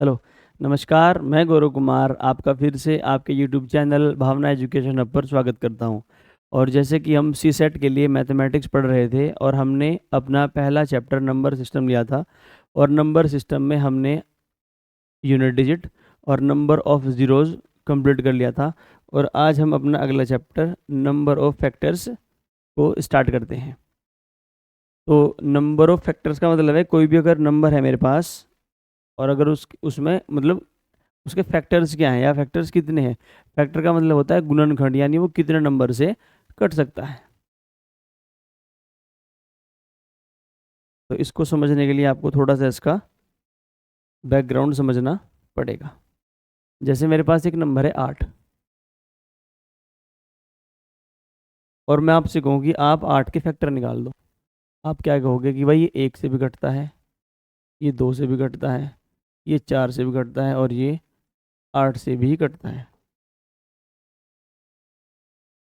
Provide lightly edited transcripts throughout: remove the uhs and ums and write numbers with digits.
Hello. नमस्कार, मैं गौरव कुमार आपका फिर से आपके यूट्यूब चैनल भावना एजुकेशन हब पर स्वागत करता हूं। और जैसे कि हम सी सेट के लिए मैथमेटिक्स पढ़ रहे थे और हमने अपना पहला चैप्टर नंबर सिस्टम लिया था। और नंबर सिस्टम में हमने यूनिट डिजिट और नंबर ऑफ ज़ीरोज़ कंप्लीट कर लिया था। और आज हम अपना अगला चैप्टर नंबर ऑफ फैक्टर्स को स्टार्ट करते हैं। तो नंबर ऑफ फैक्टर्स का मतलब है कोई भी अगर नंबर है मेरे पास और अगर उसमें मतलब उसके फैक्टर्स क्या हैं या फैक्टर्स कितने हैं। फैक्टर का मतलब होता है गुणनखंड, यानी वो कितने नंबर से कट सकता है। तो इसको समझने के लिए आपको थोड़ा सा इसका बैकग्राउंड समझना पड़ेगा। जैसे मेरे पास एक नंबर है 8 और मैं आपसे कहूँ कि आप 8 के फैक्टर निकाल दो। आप क्या कहोगे कि भाई ये 1 से भी घटता है, ये 2 से भी घटता है, ये 4 से भी घटता है और ये 8 से भी घटता है।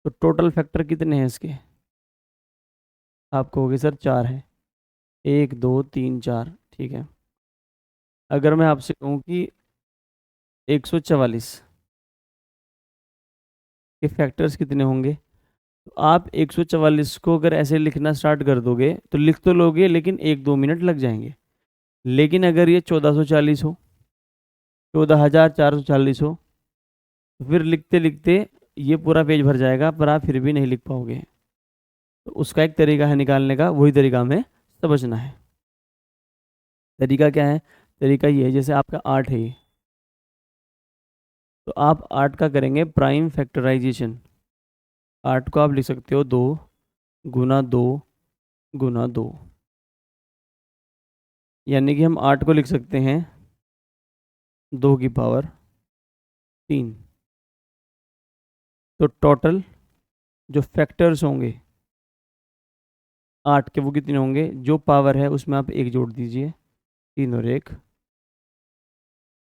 तो टोटल फैक्टर कितने हैं इसके? आप कहोगे सर 4 है, 1 2 3 4, ठीक है। अगर मैं आपसे कहूँ कि 144 के फैक्टर्स कितने होंगे, तो आप 144 को अगर ऐसे लिखना स्टार्ट कर दोगे तो लिख तो लोगे लेकिन 1 2 मिनट लग जाएंगे। लेकिन अगर ये 1440 हो, 14440 हो, तो फिर लिखते लिखते ये पूरा पेज भर जाएगा पर आप फिर भी नहीं लिख पाओगे। तो उसका एक तरीका है निकालने का, वही तरीका हमें समझना है। तरीका क्या है? तरीका ये है, जैसे आपका 8 है ये, तो आप 8 का करेंगे प्राइम फैक्टराइजेशन। 8 को आप लिख सकते हो 2 गुना 2 गुना 2, यानी कि हम 8 को लिख सकते हैं 2 की पावर 3। तो टोटल जो फैक्टर्स होंगे 8 के वो कितने होंगे? जो पावर है उसमें आप 1 जोड़ दीजिए, 3 और 1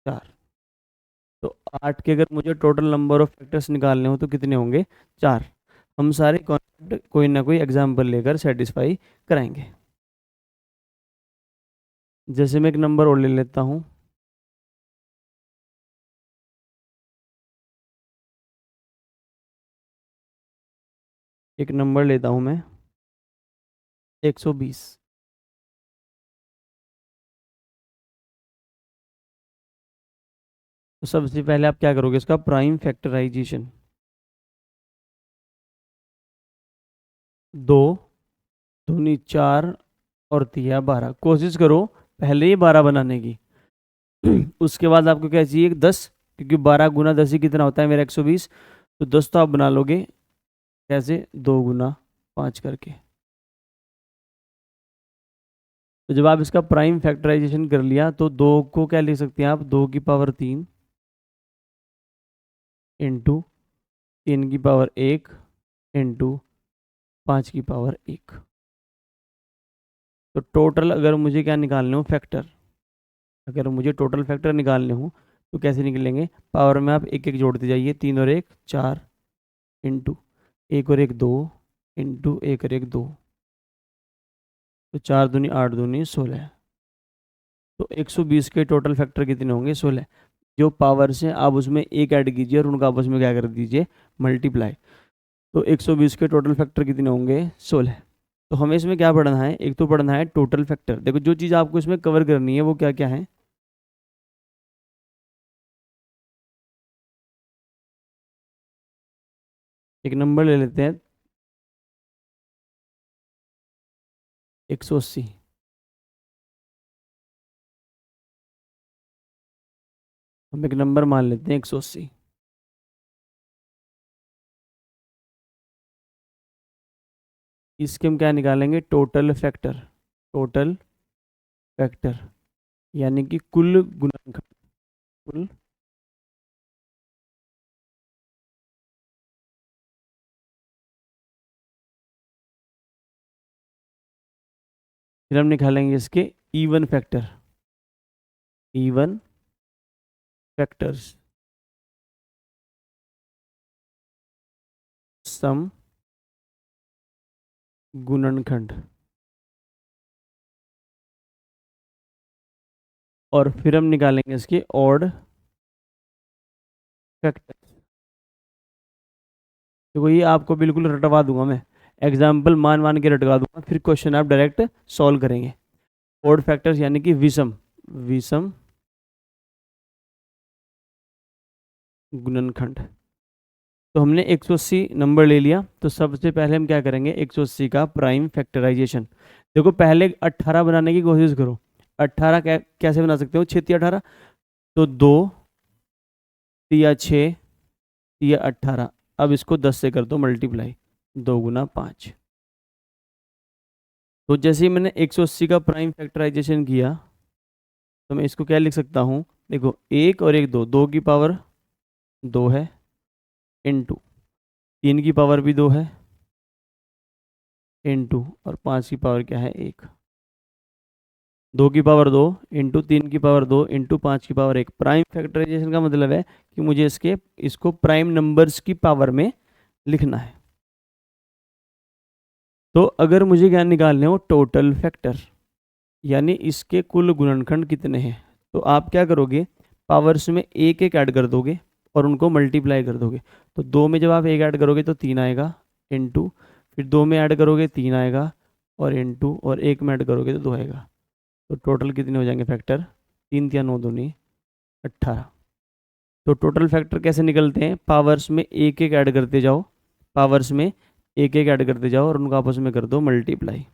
4। तो 8 के अगर मुझे टोटल नंबर ऑफ फैक्टर्स निकालने हो तो कितने होंगे? 4। हम सारे कॉन्सेप्ट कोई ना कोई एग्जाम्पल लेकर सेटिस्फाई कराएंगे। जैसे मैं एक नंबर और ले लेता हूँ। एक नंबर लेता हूँ मैं 120। तो सबसे पहले आप क्या करोगे? इसका प्राइम फैक्टराइजेशन। 2 दूनी 4 और 3 12। कोशिश करो पहले ही 12 बनाने की। उसके बाद आपको क्या चाहिए? 10, क्योंकि 12 गुना 10 ही कितना होता है मेरा? 120। तो 10 तो आप बना लोगे कैसे? 2 गुना 5 करके। तो जब आप इसका प्राइम फैक्टराइजेशन कर लिया तो 2 को क्या लिख सकते हैं आप? 2 की पावर 3 इंटू 3 की पावर 1 इंटू 5 की पावर 1। तो टोटल अगर मुझे क्या निकालने हो? फैक्टर। अगर मुझे टोटल फैक्टर निकालने हो तो कैसे निकलेंगे? पावर में आप एक एक जोड़ते जाइए, 3 और 1 4 इंटू 1 और 1 2 इंटू 1 और 1 2। तो 4 दूनी 8 दूनी 16। तो 120 के टोटल फैक्टर कितने होंगे? 16। जो पावर से आप उसमें एक ऐड कीजिए और उनका आपस में क्या कर दीजिए? मल्टीप्लाई। तो 120 के टोटल फैक्टर कितने होंगे? 16। तो हमें इसमें क्या पढ़ना है? एक तो पढ़ना है टोटल फैक्टर। देखो जो चीज़ आपको इसमें कवर करनी है वो क्या क्या है। एक नंबर ले लेते हैं 180। हम एक नंबर मान लेते हैं 180। इसके हम क्या निकालेंगे? Total factor. टोटल फैक्टर यानी कि कुल गुणनखंड। कुल। फिर हम निकालेंगे इसके इवन फैक्टर। Even factors. सम गुणनखंड। और फिर हम निकालेंगे इसके ऑड फैक्टर। देखो ये आपको बिल्कुल रटवा दूंगा मैं, एग्जाम्पल मान मान के रटवा दूंगा, फिर क्वेश्चन आप डायरेक्ट सॉल्व करेंगे। ऑड फैक्टर्स यानी कि विषम विषम गुणनखंड। तो हमने 180 नंबर ले लिया, तो सबसे पहले हम क्या करेंगे, 180 का प्राइम फैक्टराइजेशन। देखो पहले 18 बनाने की कोशिश करो। 18 कैसे बना सकते हो, 6×18, तो 2 या 6 या 18। अब इसको 10 से कर दो मल्टीप्लाई, 2×5। तो जैसे ही मैंने 180 का प्राइम फैक्टराइजेशन किया, तो मैं इसको क्या लिख सकता हूँ, देखो 1 और 1 2, 2 की पावर 2 है, इनटू 3 की पावर भी 2 है, इनटू और 5 की पावर क्या है 1। 2 की पावर 2 इंटू 3 की पावर 2 इंटू 5 की पावर 1। प्राइम फैक्टराइजेशन का मतलब है कि मुझे इसको प्राइम नंबर्स की पावर में लिखना है। तो अगर मुझे क्या निकालने हो, टोटल फैक्टर, यानी इसके कुल गुणनखंड कितने हैं, तो आप क्या करोगे, पावर्स में एक एक ऐड कर दोगे और उनको मल्टीप्लाई कर दोगे। तो 2 में जब आप एक ऐड करोगे तो 3 आएगा, इनटू फिर 2 में ऐड करोगे 3 आएगा, और इनटू और 1 में ऐड करोगे तो 2 आएगा। तो टोटल कितने हो जाएंगे फैक्टर, 3 या 9 दूनी 18। तो टोटल फैक्टर कैसे निकलते हैं, पावर्स में एक एक ऐड करते जाओ, पावर्स में एक एक ऐड करते जाओ और उनको आपस में कर दो मल्टीप्लाई।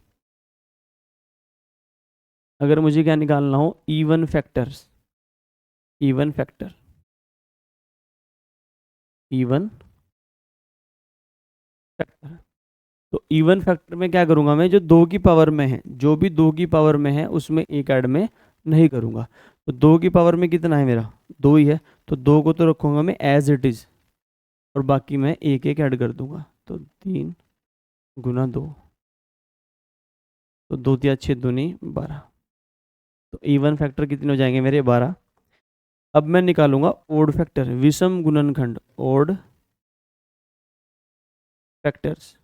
अगर मुझे क्या निकालना हो, even factors, even factor, even factor. तो इवन फैक्टर में क्या करूंगा मैं, जो 2 की पावर में है, जो भी 2 की पावर में है उसमें एक ऐड में नहीं करूंगा। तो 2 की पावर में कितना है मेरा, 2 ही है, तो 2 को तो रखूंगा मैं एज इट इज, और बाकी मैं एक एक ऐड कर दूंगा। तो 3×2, तो 2 या 6 दूनी 12। तो इवन फैक्टर कितने हो जाएंगे मेरे, 12। अब मैं निकालूंगा ओड फैक्टर, विषम गुणनखंड, ओड फैक्टर्स।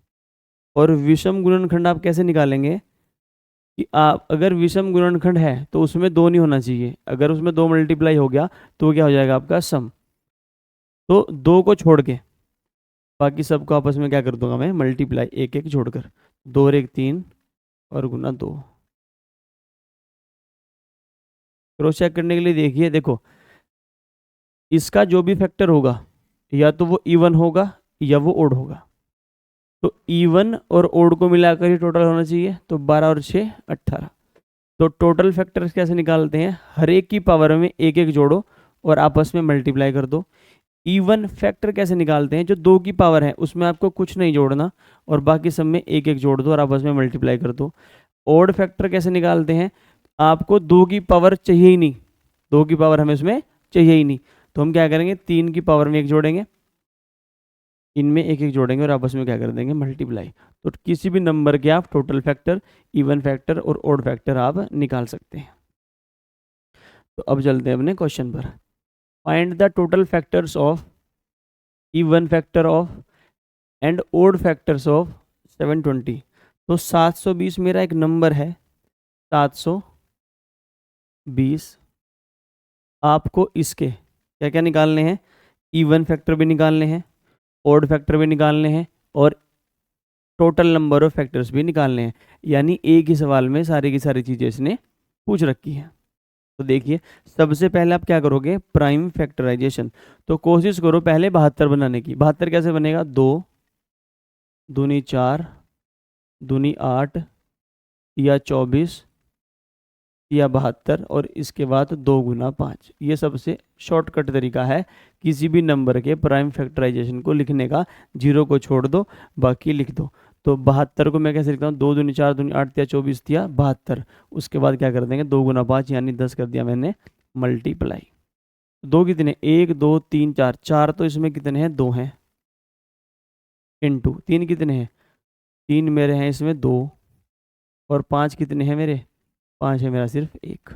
और विषम गुणनखंड आप कैसे निकालेंगे, कि आप अगर विषम गुणनखंड है तो उसमें 2 नहीं होना चाहिए, अगर उसमें 2 मल्टीप्लाई हो गया तो क्या हो जाएगा आपका सम। तो 2 को छोड़ के बाकी सबको आपस में क्या कर दूंगा मैं, मल्टीप्लाई, एक एक छोड़कर, 2 और 1 3 और गुना 2। क्रॉस चेक करने के लिए देखिए, देखो इसका जो भी फैक्टर होगा या तो वो इवन होगा या वो ओड होगा। तो इवन और ओड को मिलाकर ही टोटल होना चाहिए, तो 12 और 6 18। तो टोटल फैक्टर्स कैसे निकालते हैं, हर एक की पावर में एक एक जोड़ो और आपस में मल्टीप्लाई कर दो। इवन फैक्टर कैसे निकालते हैं, जो 2 की पावर है उसमें आपको कुछ नहीं जोड़ना और बाकी सब में एक एक जोड़ दो और आपस में मल्टीप्लाई कर दो। ऑड फैक्टर कैसे निकालते हैं, आपको 2 की पावर चाहिए ही नहीं, 2 की पावर हमें उसमें चाहिए ही नहीं, तो हम क्या करेंगे, 3 की पावर में एक जोड़ेंगे, इनमें एक एक जोड़ेंगे और आपस में क्या कर देंगे, मल्टीप्लाई। तो किसी भी नंबर के आप टोटल फैक्टर, इवन फैक्टर और ऑड फैक्टर आप निकाल सकते हैं। तो अब चलते हैं अपने क्वेश्चन पर। Find the total factors of even factor of and odd factors of 720। तो 720 मेरा एक नंबर है, 720। आपको इसके क्या क्या निकालने हैं, इवन फैक्टर भी निकालने हैं, ओड फैक्टर भी निकालने हैं और टोटल नंबर ऑफ फैक्टर्स भी निकालने हैं। यानी एक ही सवाल में सारी की सारी चीज़ें इसने पूछ रखी हैं। तो देखिए सबसे पहले आप क्या करोगे, प्राइम फैक्टराइजेशन। तो कोशिश करो पहले 72 बनाने की। 72 कैसे बनेगा, 2 दूनी 4 दूनी 8 या 24 या 72 और इसके बाद 2×5। ये सबसे शॉर्टकट तरीका है किसी भी नंबर के प्राइम फैक्टराइजेशन को लिखने का। 0 को छोड़ दो, बाकी लिख दो। तो 72 को मैं कैसे लिखता हूँ, 2 दूनी 4 दूनी 8 या 24 या 72। उसके बाद क्या कर देंगे, 2×5 यानी 10 कर दिया मैंने मल्टीप्लाई। 2 कितने, 1 2 3 4, 4 तो इसमें कितने हैं, 2 हैं, इनटू 3 कितने हैं, 3 मेरे हैं इसमें 2, और 5 कितने हैं मेरे, 5 है मेरा सिर्फ 1।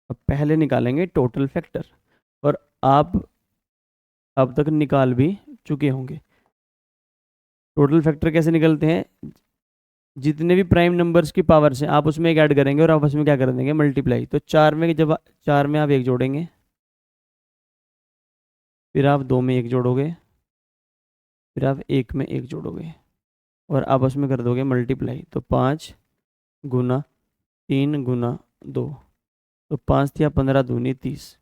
अब पहले निकालेंगे टोटल फैक्टर, और आप अब तक निकाल भी चुके होंगे। टोटल फैक्टर कैसे निकलते हैं, जितने भी प्राइम नंबर्स की पावर्स हैं आप उसमें एक ऐड करेंगे और आपस में क्या कर देंगे, मल्टीप्लाई। तो 4 में जब 4 में आप एक जोड़ेंगे, फिर आप 2 में एक जोड़ोगे, फिर आप 1 में एक जोड़ोगे और आपस में कर दोगे मल्टीप्लाई। तो 5 गुना 3 गुना 2, तो 5 या 15 दूनी 30।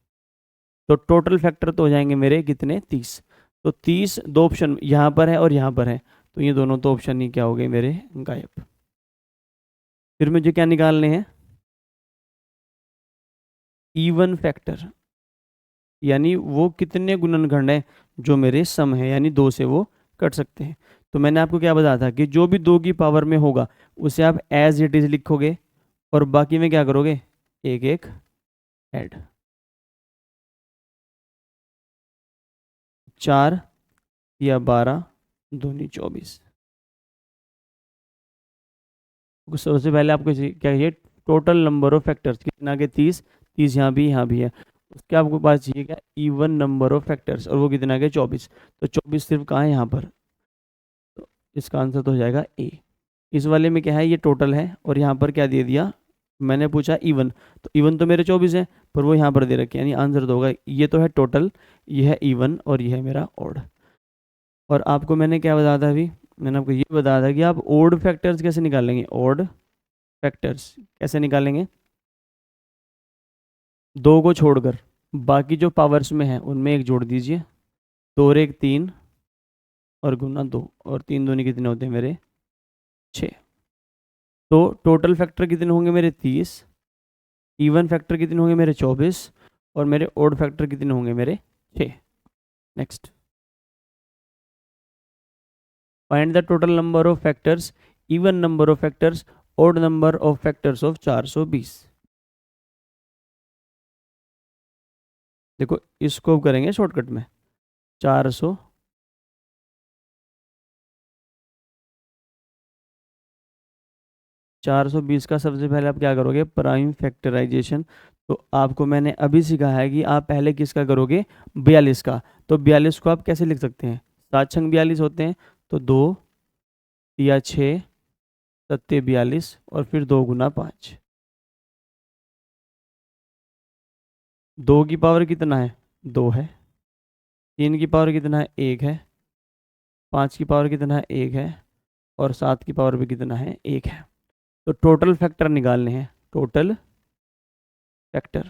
तो टोटल फैक्टर तो हो जाएंगे मेरे कितने, 30। तो 30 दो ऑप्शन यहाँ पर है और यहाँ पर है, तो ये दोनों तो ऑप्शन ही क्या हो गए मेरे, गायब। फिर मुझे क्या निकालने हैं, इवन फैक्टर, यानी वो कितने गुणनखंड हैं जो मेरे सम है, यानी 2 से वो कट सकते हैं। तो मैंने आपको क्या बताया था कि जो भी 2 की पावर में होगा उसे आप एज इट इज लिखोगे और बाकी में क्या करोगे, एक एक ऐड। 4 या 12 दूनी 24। सबसे पहले आपको क्या चाहिए, टोटल नंबर ऑफ फैक्टर्स कितना के 30, 30 यहाँ भी है। उसके आपको पास चाहिए क्या, इवन नंबर ऑफ फैक्टर्स, और वो कितना के 24। तो 24 सिर्फ कहाँ है, यहाँ पर। तो इसका आंसर तो हो जाएगा ए। इस वाले में क्या है, ये टोटल है और यहाँ पर क्या दे दिया, मैंने पूछा इवन, तो इवन तो मेरे 24 है पर वो यहाँ पर दे रखे, यानी आंसर तो होगा, ये तो है टोटल, ये है इवन और ये है मेरा ऑड। और आपको मैंने क्या बताया था अभी, मैंने आपको ये बताया था कि आप ओड फैक्टर्स कैसे निकालेंगे, ओड फैक्टर्स कैसे निकालेंगे, 2 को छोड़कर बाकी जो पावर्स में है उनमें एक जोड़ दीजिए, 2 और 1 3 और गुना 2, और 3 दूनी कितने होते हैं मेरे, 6। तो टोटल फैक्टर कितने होंगे मेरे, 30। इवन फैक्टर कितने होंगे मेरे, 24। और मेरे ओड फैक्टर कितने होंगे मेरे, 6। Next, find the total number of factors, even number of factors, odd number of factors of 420। देखो इसको करेंगे शॉर्टकट में, 400 420 का सबसे पहले आप क्या करोगे, प्राइम फैक्टराइजेशन। तो आपको मैंने अभी सिखाया है कि आप पहले किसका करोगे, 42 का। तो 42 को आप कैसे लिख सकते हैं, 7 छंग 42 होते हैं, तो 2 या 6 सत्ते 42 और फिर 2 गुना 5। 2 की पावर कितना है, 2 है। 3 की पावर कितना है, 1 है। 5 की पावर कितना है, 1 है। और 7 की पावर भी कितना है, 1 है। तो टोटल फैक्टर निकालने हैं, टोटल फैक्टर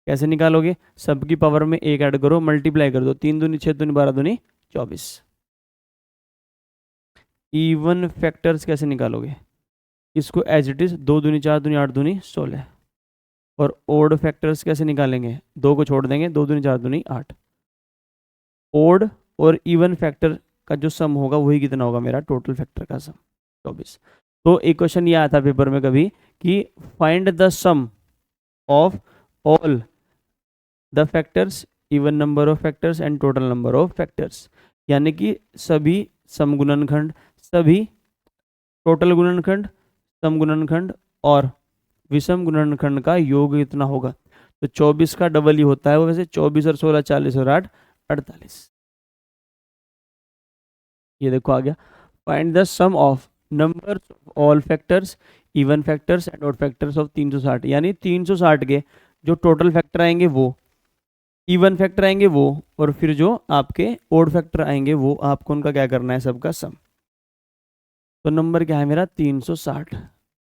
कैसे निकालोगे, सबकी पावर में एक ऐड करो, मल्टीप्लाई कर दो, 3 दूनी 6 दूनी 12 दूनी 24। इवन फैक्टर्स कैसे निकालोगे, इसको एज इट इज, 2 दूनी 4 दूनी 8 दूनी 16। और ओड फैक्टर्स कैसे निकालेंगे, 2 को छोड़ देंगे, 2 दूनी 4 दूनी 8। ओड और इवन फैक्टर का जो सम होगा वही कितना होगा, मेरा टोटल फैक्टर का सम 24। तो एक क्वेश्चन ये आया था पेपर में कभी कि find the sum of all the factors, even number of factors and total number of factors, यानी कि सभी सम गुणनखंड, सभी टोटल गुणनखंड, सम गुणनखंड और विषम गुणनखंड का योग कितना होगा। तो 24 का डबल ही होता है वो, वैसे 24 और 16 40 और 8 48। ये देखो आ गया, find the sum of numbers of all factors, even factors and odd factors of 360, यानी 360 के जो टोटल फैक्टर आएंगे वो, इवन फैक्टर आएंगे वो, और फिर जो आपके ओड फैक्टर आएंगे वो, आपको उनका क्या करना है, सबका सम। तो नंबर क्या है मेरा, 360।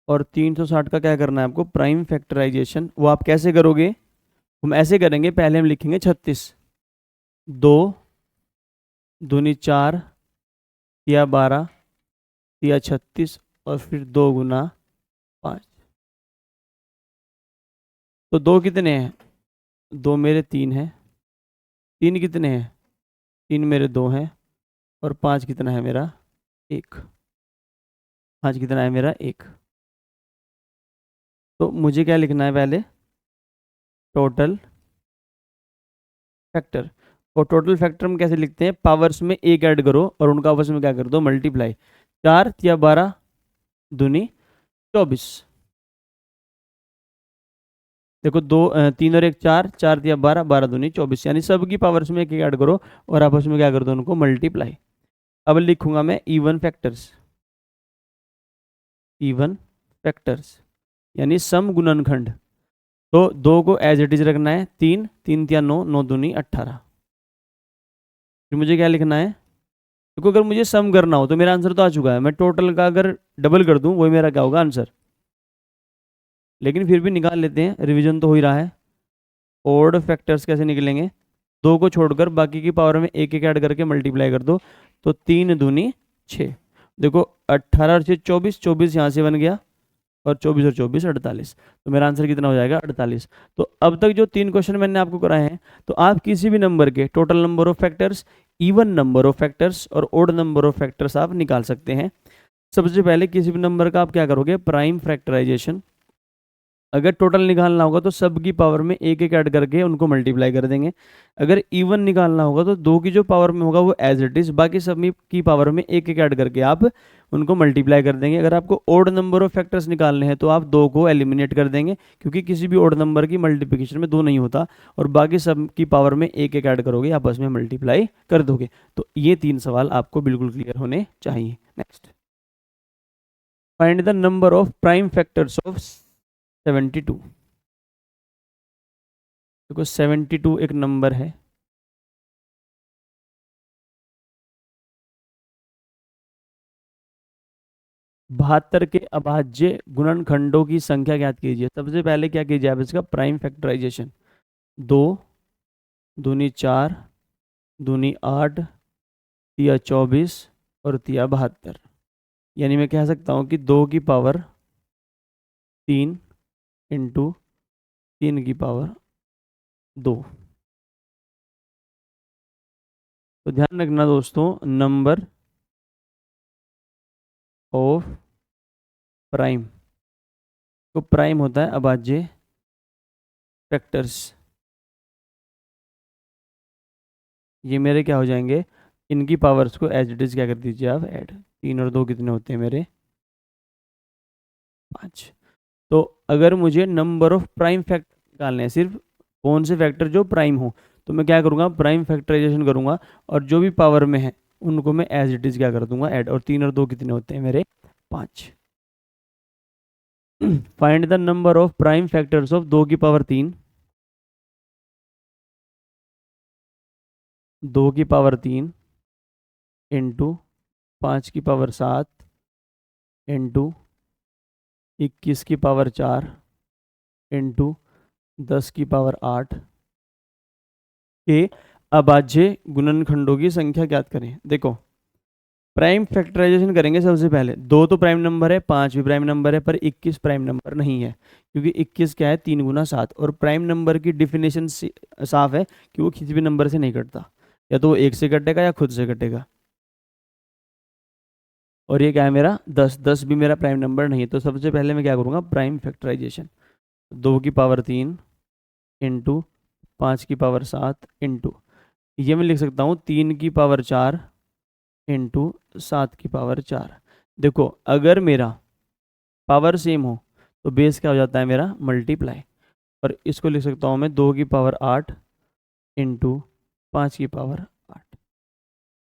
और 360 का क्या करना है आपको, प्राइम फैक्टराइजेशन। वो आप कैसे करोगे, हम ऐसे करेंगे, पहले हम लिखेंगे 36, 2 दूनी 4 या 12 या 36 और फिर 2 गुना 5। तो 2 कितने हैं, 2 मेरे 3 हैं। 3 कितने हैं, 3 मेरे 2 हैं। और 5 कितना है मेरा, 1। 5 कितना है मेरा, 1। तो मुझे क्या लिखना है पहले, टोटल फैक्टर। और टोटल फैक्टर हम कैसे लिखते हैं, पावर्स में एक ऐड करो और उनका आपस में क्या कर दो, मल्टीप्लाई। 4 या 12 दूनी 24। देखो 2 3 और 1 4, 4 या 12, 12 दूनी 24, यानी सबकी पावर्स में एक ऐड करो और आपस में क्या कर दो, उनको मल्टीप्लाई। अब लिखूंगा मैं इवन फैक्टर्स, इवन फैक्टर्स यानी सम गुणनखंड। तो 2 को एज इट इज रखना है, 3 3 या 9 9 दूनी 18। फिर मुझे क्या लिखना है, देखो अगर मुझे सम करना हो तो मेरा आंसर तो आ चुका है, मैं टोटल का अगर डबल कर दूं वही मेरा क्या होगा आंसर। लेकिन फिर भी निकाल लेते हैं, रिवीजन तो हो ही रहा है। ओड फैक्टर्स कैसे निकलेंगे, 2 को छोड़कर बाकी की पावर में एक एक ऐड करके मल्टीप्लाई कर दो, तो 3 दूनी 6। देखो 18 और 6 24, 24 यहाँ से बन गया, और 24 और 24 48। तो मेरा आंसर कितना हो जाएगा 48। तो अब तक जो 3 क्वेश्चन मैंने आपको कराए हैं, तो आप किसी भी नंबर के total number of factors, even number of factors और ओड नंबर ऑफ फैक्टर्स आप निकाल सकते हैं। सबसे पहले किसी भी नंबर का आप क्या करोगे, प्राइम फैक्टराइजेशन। अगर टोटल निकालना होगा तो सब की पावर में एक एक ऐड करके उनको मल्टीप्लाई कर देंगे। अगर इवन निकालना होगा तो 2 की जो पावर में होगा वो एज इट इज, बाकी सब की पावर में एक एक ऐड करके आप उनको मल्टीप्लाई कर देंगे। अगर आपको ओड नंबर ऑफ फैक्टर्स निकालने हैं तो आप 2 को एलिमिनेट कर देंगे, क्योंकि किसी भी ओड नंबर की मल्टीप्लिकेशन में 2 नहीं होता, और बाकी सब की पावर में एक एक ऐड करोगे, आपस में मल्टीप्लाई कर दोगे। तो ये 3 सवाल आपको बिल्कुल क्लियर होने चाहिए। Next, find the number of prime factors of 72। देखो 72 एक नंबर है, बहत्तर के अभाज्य गुणनखंडों की संख्या ज्ञात कीजिए। सबसे पहले क्या कीजिए आप, इसका प्राइम फैक्टराइजेशन। 2 दूनी 4 दूनी 8 तिया 24 और तिया 72। यानी मैं कह सकता हूँ कि 2 की पावर 3 इंटू 3 की पावर 2। तो ध्यान रखना दोस्तों, नंबर ऑफ प्राइम, तो प्राइम होता है अभाज्य फैक्टर्स। ये मेरे क्या हो जाएंगे, इनकी पावर्स को एज इट इज क्या कर दीजिए आप ऐड। 3 और 2 कितने होते हैं मेरे, 5। तो अगर मुझे नंबर ऑफ प्राइम फैक्टर निकालने हैं, सिर्फ कौन से फैक्टर जो प्राइम हो, तो मैं क्या करूँगा, प्राइम फैक्टराइजेशन करूँगा, और जो भी पावर में है उनको मैं एज इट इज क्या कर दूंगा ऐड। और 3 और 2 कितने होते हैं मेरे, 5। Find the number of prime factors of 2 की पावर 3, 2 की पावर 3 इंटू 5 की पावर 7 इंटू 21 की पावर 4 इंटू 10 की पावर 8 के अभाज्य गुणनखंडों की संख्या ज्ञात करें। देखो प्राइम फैक्टराइजेशन करेंगे सबसे पहले। 2 तो प्राइम नंबर है, 5 भी प्राइम नंबर है, पर 21 प्राइम नंबर नहीं है, क्योंकि 21 क्या है, 3 गुना 7। और प्राइम नंबर की डिफिनेशन साफ है कि वो किसी भी नंबर से नहीं कटता, या तो वो 1 से कटेगा या खुद से कटेगा। और ये क्या है मेरा 10, 10 भी मेरा प्राइम नंबर नहीं है। तो सबसे पहले मैं क्या करूँगा, प्राइम फैक्टराइजेशन। 2 की पावर 3 इंटू 5 की पावर 7 इंटू, ये मैं लिख सकता हूँ 3 की पावर 4 इंटू 7 की पावर 4। देखो अगर मेरा पावर सेम हो तो बेस क्या हो जाता है मेरा, मल्टीप्लाई। और इसको लिख सकता हूँ मैं 2 की पावर 8 इंटू 5 की पावर 8।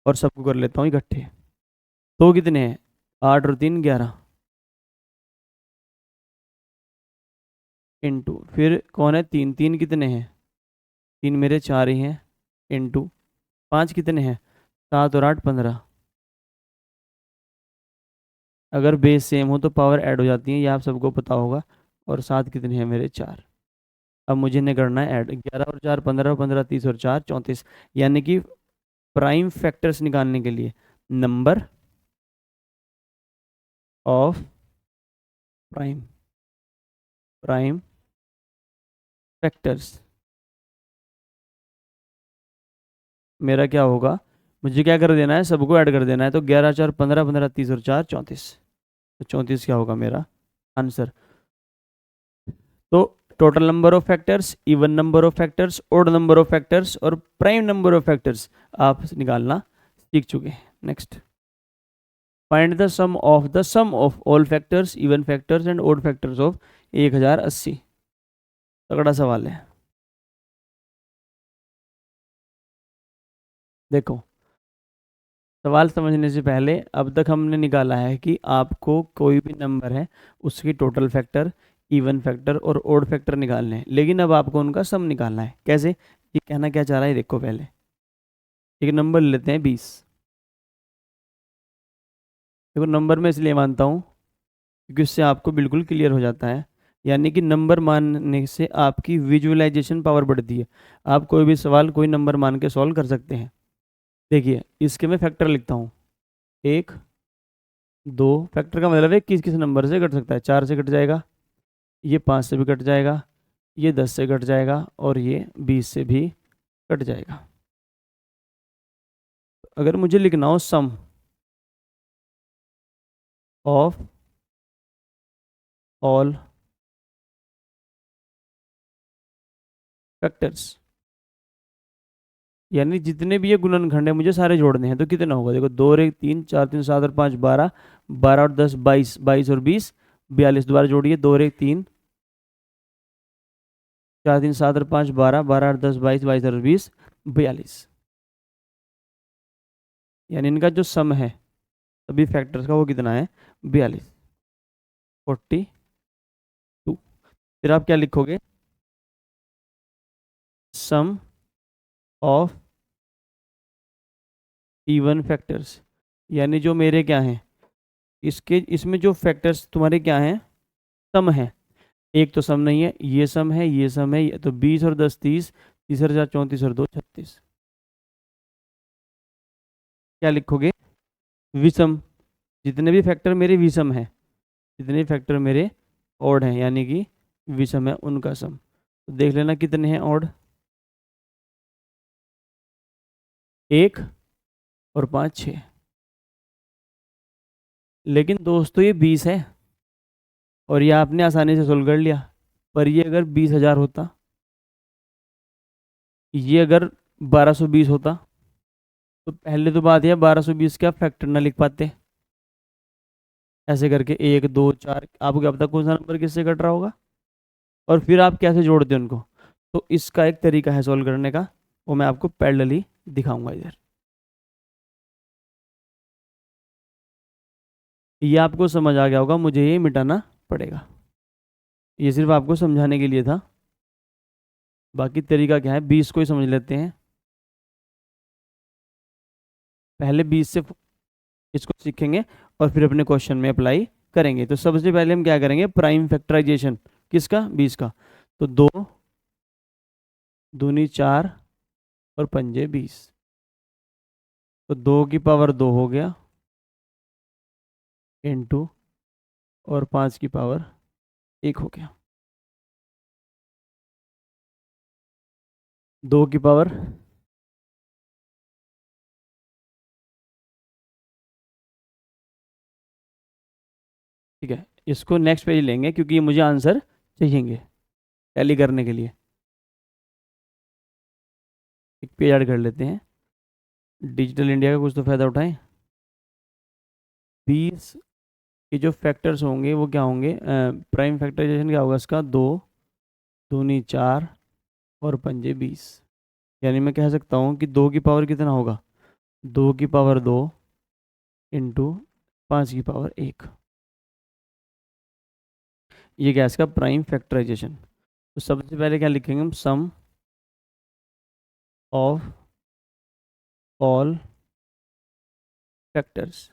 और सबको कर लेता हूँ इकट्ठे। तो कितने हैं, 8 और 3 11 इंटू, फिर कौन है 3, 3 कितने हैं, 3 मेरे 4 ही हैं, इंटू 5 कितने हैं, 7 और 8 15। अगर बेस सेम हो तो पावर ऐड हो जाती है, ये आप सबको पता होगा। और 7 कितने हैं मेरे 4। अब मुझे इन्हें करना है ऐड, 11 और 4 15, 15 30 और 4 34। यानी कि प्राइम फैक्टर्स निकालने के लिए number of prime prime factors मेरा क्या होगा, मुझे क्या कर देना है, सबको ऐड कर देना है। तो 11 4 15, 15 30 और 4 34। तो 34 क्या होगा मेरा आंसर। तो total number of factors, even number of factors, odd number of factors और प्राइम नंबर ऑफ फैक्टर्स आप निकालना सीख चुके हैं। Next, find the sum of all factors, even factors and odd factors of 1080। तगड़ा सवाल है। देखो सवाल समझने से पहले अब तक हमने निकाला है कि आपको कोई भी नंबर है उसकी टोटल फैक्टर, इवन फैक्टर और ओड फैक्टर निकालने हैं, लेकिन अब आपको उनका सम निकालना है। कैसे? ये कहना क्या चाह रहा है देखो। पहले एक नंबर लेते हैं 20। देखो नंबर मैं इसलिए मानता हूँ क्योंकि उससे आपको बिल्कुल क्लियर हो जाता है, यानी कि नंबर मानने से आपकी विजुअलाइजेशन पावर बढ़ती है। आप कोई भी सवाल कोई नंबर मान के सॉल्व कर सकते हैं। देखिए इसके मैं फैक्टर लिखता हूँ। 1 2, फैक्टर का मतलब है किस किस नंबर से कट सकता है। 4 से कट जाएगा, ये 5 से भी कट जाएगा, ये 10 से कट जाएगा और ये 20 से भी कट जाएगा। अगर मुझे लिखना हो सम ऑफ ऑल फैक्टर्स, यानी जितने भी ये गुणनखंड है मुझे सारे जोड़ने हैं, तो कितना होगा? देखो 2 और 1 3, 4 3 7 और 5 12, 12 और 10 22, 22 और 20 42। दोबारा जोड़िए, 2 और 1 3, 4 3 7 और 5 12, 12 और 10 22, 22 और 20 42। यानी इनका जो सम है सभी फैक्टर्स का वो कितना है? 42, 42। फिर आप क्या लिखोगे? सम ऑफ इवन फैक्टर्स, यानी जो मेरे क्या हैं इसके इसमें जो फैक्टर्स तुम्हारे क्या हैं? सम है। एक तो सम नहीं है, ये सम है, ये सम है, ये तो 20 और 10 30, 30 और 4 34 और 2 36। क्या लिखोगे? विषम। जितने भी फैक्टर मेरे विषम है, जितने भी फैक्टर मेरे ऑड हैं यानी कि विषम है, उनका सम। तो देख लेना कितने हैं ऑड। 1 और 5 6। लेकिन दोस्तों ये 20 है और ये आपने आसानी से सोल्व कर लिया। पर ये अगर 20,000 होता, ये अगर 1220 होता, तो पहले तो बात यह 1220 का फैक्टर ना लिख पाते। ऐसे करके 1 2 4, आपको क्या पता कौन सा नंबर किससे कट रहा होगा, और फिर आप कैसे जोड़ते हैं उनको। तो इसका एक तरीका है सॉल्व करने का, वो मैं आपको पैरेलली दिखाऊंगा इधर। ये आपको समझ आ गया होगा, मुझे ये मिटाना पड़ेगा। ये सिर्फ आपको समझाने के लिए था, बाकी तरीका क्या है 20 को ही समझ लेते हैं। पहले 20 से इसको सीखेंगे और फिर अपने क्वेश्चन में अप्लाई करेंगे। तो सबसे पहले हम क्या करेंगे? प्राइम फैक्टराइजेशन किसका? 20 का। तो 2 दूनी 4 और पंजे 20। तो 2 की पावर 2 हो गया इंटू, और 5 की पावर 1 हो गया। 2 की पावर, ठीक है, इसको नेक्स्ट पेज लेंगे क्योंकि ये मुझे आंसर चाहिएंगे टैली करने के लिए। एक पेज ऐड कर लेते हैं। डिजिटल इंडिया का कुछ तो फायदा उठाएं। 20 के जो फैक्टर्स होंगे वो क्या होंगे? प्राइम फैक्टराइजेशन क्या होगा इसका? 2 दूनी 4 और पंजे 20। यानी मैं कह सकता हूँ कि 2 की पावर कितना होगा? 2 की पावर 2 इंटू 5 की पावर 1। ये क्या है इसका? Prime factorisation. तो सबसे पहले क्या लिखेंगे हम? Sum of all factors.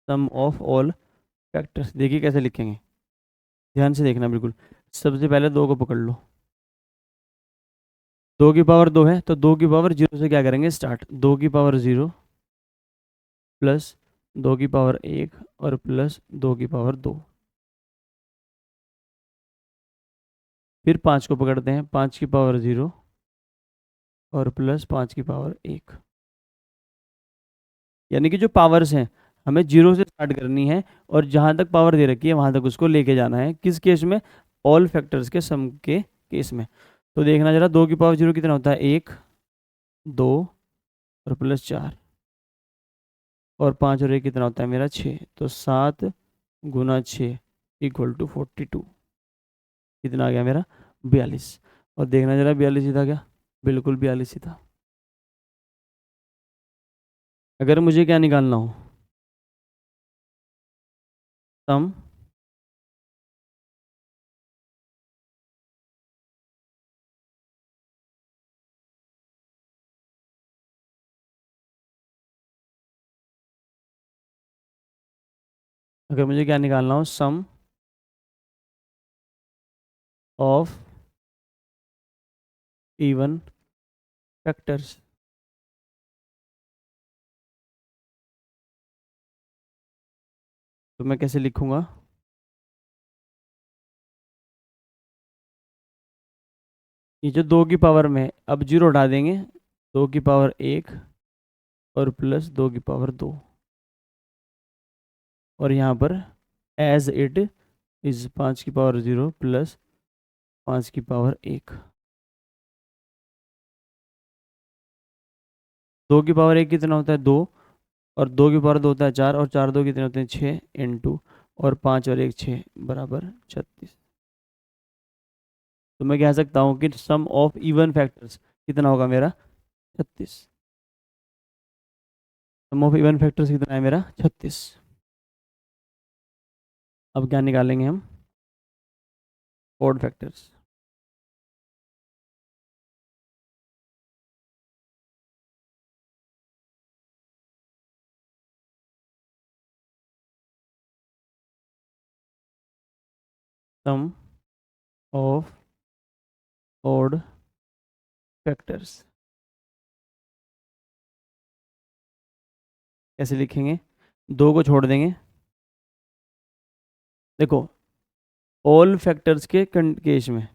Sum of all factors देखिए कैसे लिखेंगे, ध्यान से देखना बिल्कुल। सबसे पहले 2 को पकड़ लो। 2 की पावर 2 है तो 2 की पावर 0 से क्या करेंगे? स्टार्ट। 2 की पावर 0 प्लस 2 की पावर 1 और प्लस 2 की पावर 2। फिर 5 को पकड़ते हैं। 5 की पावर 0 और प्लस 5 की पावर 1। यानी कि जो पावर्स हैं हमें 0 से स्टार्ट करनी है और जहाँ तक पावर दे रखी है वहाँ तक उसको लेके जाना है। किस केस में? ऑल फैक्टर्स के सम के केस में। तो देखना जरा, 2 की पावर 0 कितना होता है? 1 2 और प्लस 4, और 5 और 1 कितना होता है मेरा? 6। तो 7 गुना 6 इक्वल टू 42। कितना आ गया मेरा? 42। और देखना जरा 42 ही था क्या? बिल्कुल 42 ही था। अगर मुझे क्या निकालना हो, सम अगर मुझे क्या निकालना हो, सम ऑफ इवन फैक्टर्स, तो मैं कैसे लिखूंगा? ये जो दो की पावर में है, अब जीरो उठा देंगे, दो की पावर एक और प्लस दो की पावर दो, और यहाँ पर एज इट इज पाँच की पावर जीरो प्लस पाँच की पावर एक। दो की पावर एक कितना होता है, दो, और दो की पावर दो होता है चार, और चार दो कितने होते हैं, छः, इंटू और पाँच और एक छः बराबर 36। तो मैं कह सकता हूँ कि सम ऑफ इवन फैक्टर्स कितना होगा मेरा, 36। सम ऑफ इवन फैक्टर्स कितना है मेरा, 36। अब क्या निकालेंगे हम, odd factors. Sum of odd factors कैसे लिखेंगे, दो को छोड़ देंगे, देखो ऑल फैक्टर्स के केस में,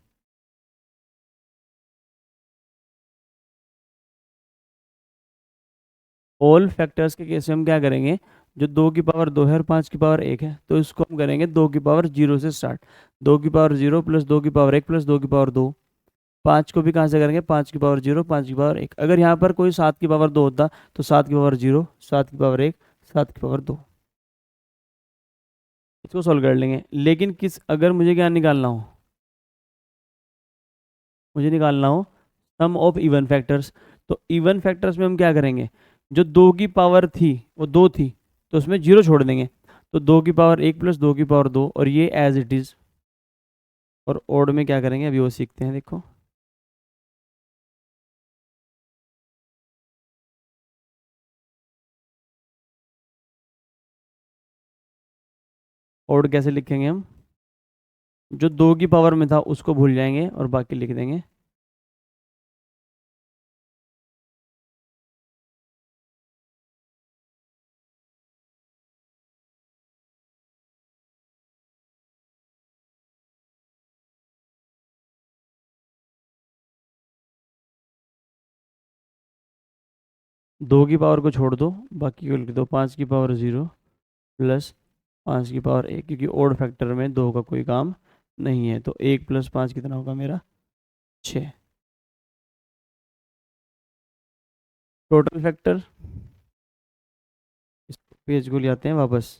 ऑल फैक्टर्स के केस में हम क्या करेंगे, जो दो की पावर दो है और पाँच की पावर एक है, तो इसको हम करेंगे दो की पावर जीरो से स्टार्ट। दो की पावर जीरो प्लस दो की पावर एक प्लस दो की पावर दो। पाँच को भी कहाँ से करेंगे, पाँच की पावर जीरो, पाँच की पावर एक। अगर यहाँ पर कोई सात की पावर दो होता तो सात की पावर जीरो, सात की पावर एक, सात की पावर दो। इसको सॉल्व कर लेंगे, लेकिन किस, अगर मुझे क्या निकालना हो, मुझे निकालना हो सम ऑफ इवन फैक्टर्स, तो इवन फैक्टर्स में हम क्या करेंगे, जो दो की पावर थी वो दो थी, तो उसमें जीरो छोड़ देंगे, तो दो की पावर एक प्लस दो की पावर दो, और ये एज इट इज। और ओड में क्या करेंगे, अभी वो सीखते हैं, देखो ओड कैसे लिखेंगे हम, जो दो की पावर में था उसको भूल जाएंगे और बाकी लिख देंगे। दो की पावर को छोड़ दो, बाकी को लिख दो, पाँच की पावर जीरो प्लस पाँच की पावर एक, क्योंकि ओड फैक्टर में दो का कोई काम नहीं है, तो एक प्लस पाँच कितना होगा मेरा, छः। टोटल फैक्टर, इस पेज को ले आते हैं वापस।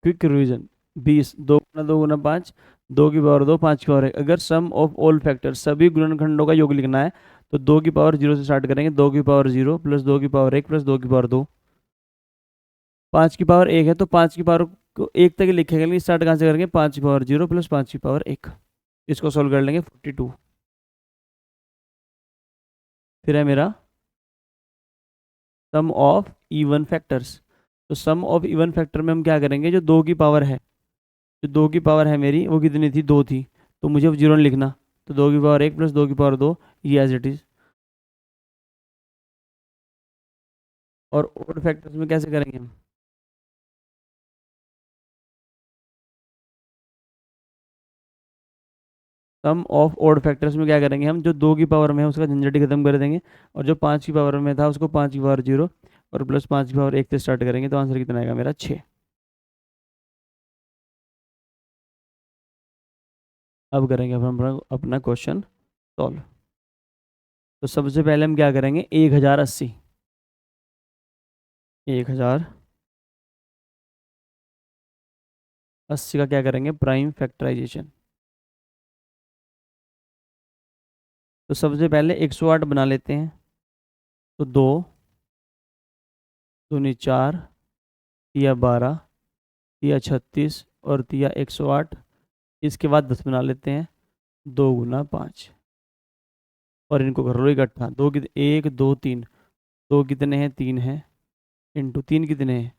क्विक रिवीजन, 20, दो गुना दो गुना पाँच, दो की पावर दो, पाँच की पावर एक। अगर सम ऑफ ऑल फैक्टर, सभी गुणनखंडों का योग लिखना है, तो दो की पावर जीरो से स्टार्ट करेंगे, दो की पावर जीरो प्लस दो की पावर एक प्लस दो की पावर दो। पाँच की पावर एक है तो पाँच की पावर को एक तक ही लिखेंगे, लेकिन स्टार्ट कहाँ से करेंगे, पाँच की पावर जीरो प्लस पाँच की पावर एक। इसको सोल्व कर लेंगे, 42। फिर है मेरा सम ऑफ इवन फैक्टर्स, तो सम ऑफ इवन फैक्टर में हम क्या करेंगे, जो दो की पावर है, जो दो की पावर है मेरी वो कितनी थी, दो थी, तो मुझे अब जीरो नहीं लिखना, तो दो की पावर एक प्लस दो की पावर दो, ये एज इट इज। और ओड फैक्टर्स में कैसे करेंगे हम, सम ऑफ ऑड फैक्टर्स में क्या करेंगे हम, जो 2 की पावर में है उसका झंझट ही खत्म कर देंगे, और जो 5 की पावर में था उसको 5 की पावर 0 और प्लस 5 की पावर 1 से स्टार्ट करेंगे, तो आंसर कितना आएगा मेरा 6। अब करेंगे अपना क्वेश्चन सॉल्व। तो सबसे पहले हम क्या करेंगे, 1080, 1080 का क्या करेंगे, प्राइम फैक्टराइजेशन। तो सबसे पहले 108 बना लेते हैं। तो 2 दूनी 4, तिया 12, तिया 36 और तिया 108। इसके बाद 10 बना लेते हैं, 2 गुना 5, और इनको कर लो इकट्ठा। 2 कितने, 1 2 3, 2 कितने हैं, 3 हैं, इंटू 3 कितने हैं,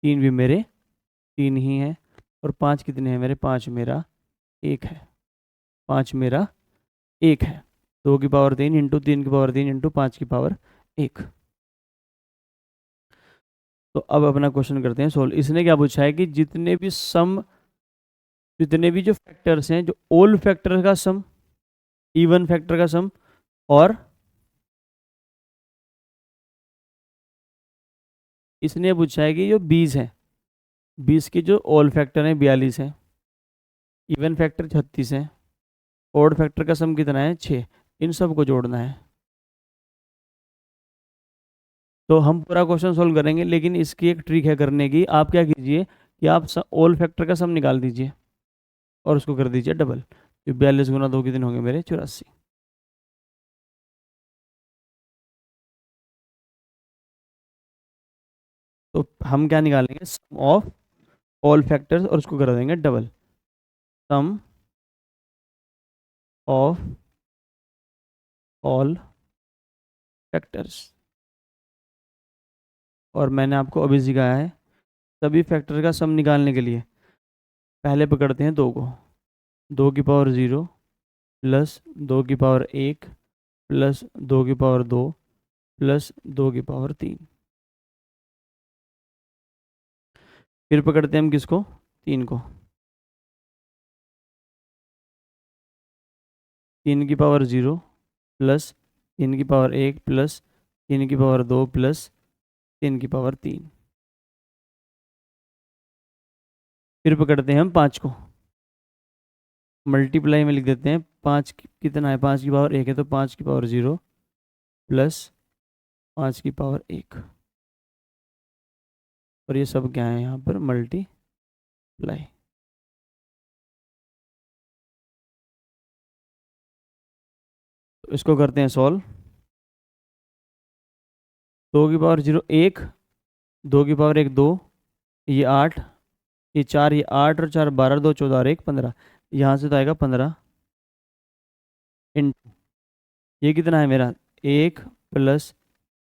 3 भी मेरे 3 ही हैं, और 5 कितने हैं मेरे, 5 मेरा 1 है, 5 मेरा 1 है। 2 की पावर 3 इंटू 3 की पावर 3 इंटू 5 की पावर 1। तो अब अपना क्वेश्चन करते हैं सोल्व। इसने क्या पूछा है कि जितने भी जो फैक्टर्स हैं, जो ओल फैक्टर का सम, इवन फैक्टर का सम, और इसने पूछा है कि जो 20 है, 20 के जो ओल फैक्टर हैं 42 हैं, इवन फैक्टर 36 है, ओड फैक्टर का सम कितना है 6, इन सब को जोड़ना है। तो हम पूरा क्वेश्चन सोल्व करेंगे, लेकिन इसकी एक ट्रिक है करने की। आप क्या कीजिए कि आप ओल फैक्टर का सम निकाल दीजिए और उसको कर दीजिए डबल। तो 42 गुना 2 कितने होंगे मेरे, 84। तो हम क्या निकालेंगे, सम ऑफ ऑल फैक्टर्स, और उसको कर देंगे double. Sum of all factors. और मैंने आपको अभी सिखाया है सभी फैक्टर का सम निकालने के लिए पहले पकड़ते हैं 2 को, 2 की पावर 0 प्लस 2 की पावर 1 प्लस 2 की पावर 2 प्लस 2 की पावर 3। फिर पकड़ते हैं हम किसको, 3 को, 3 की पावर 0 प्लस 3 की पावर 1 प्लस 3 की पावर 2 प्लस 3 की पावर 3। फिर पकड़ते हैं हम 5 को, मल्टीप्लाई में लिख देते हैं। 5 कितना है, 5 की पावर 1 है, तो 5 की पावर 0 प्लस 5 की पावर 1, और ये सब क्या है यहाँ पर, मल्टीप्लाई। तो इसको करते हैं सॉल्व। 2 की पावर 0 1, 2 की पावर 1 2, ये 8, ये 4, ये 8 और 4 12, 2 14 और 1 15। यहाँ से तो आएगा 15 इंटू, ये कितना है मेरा, 1 प्लस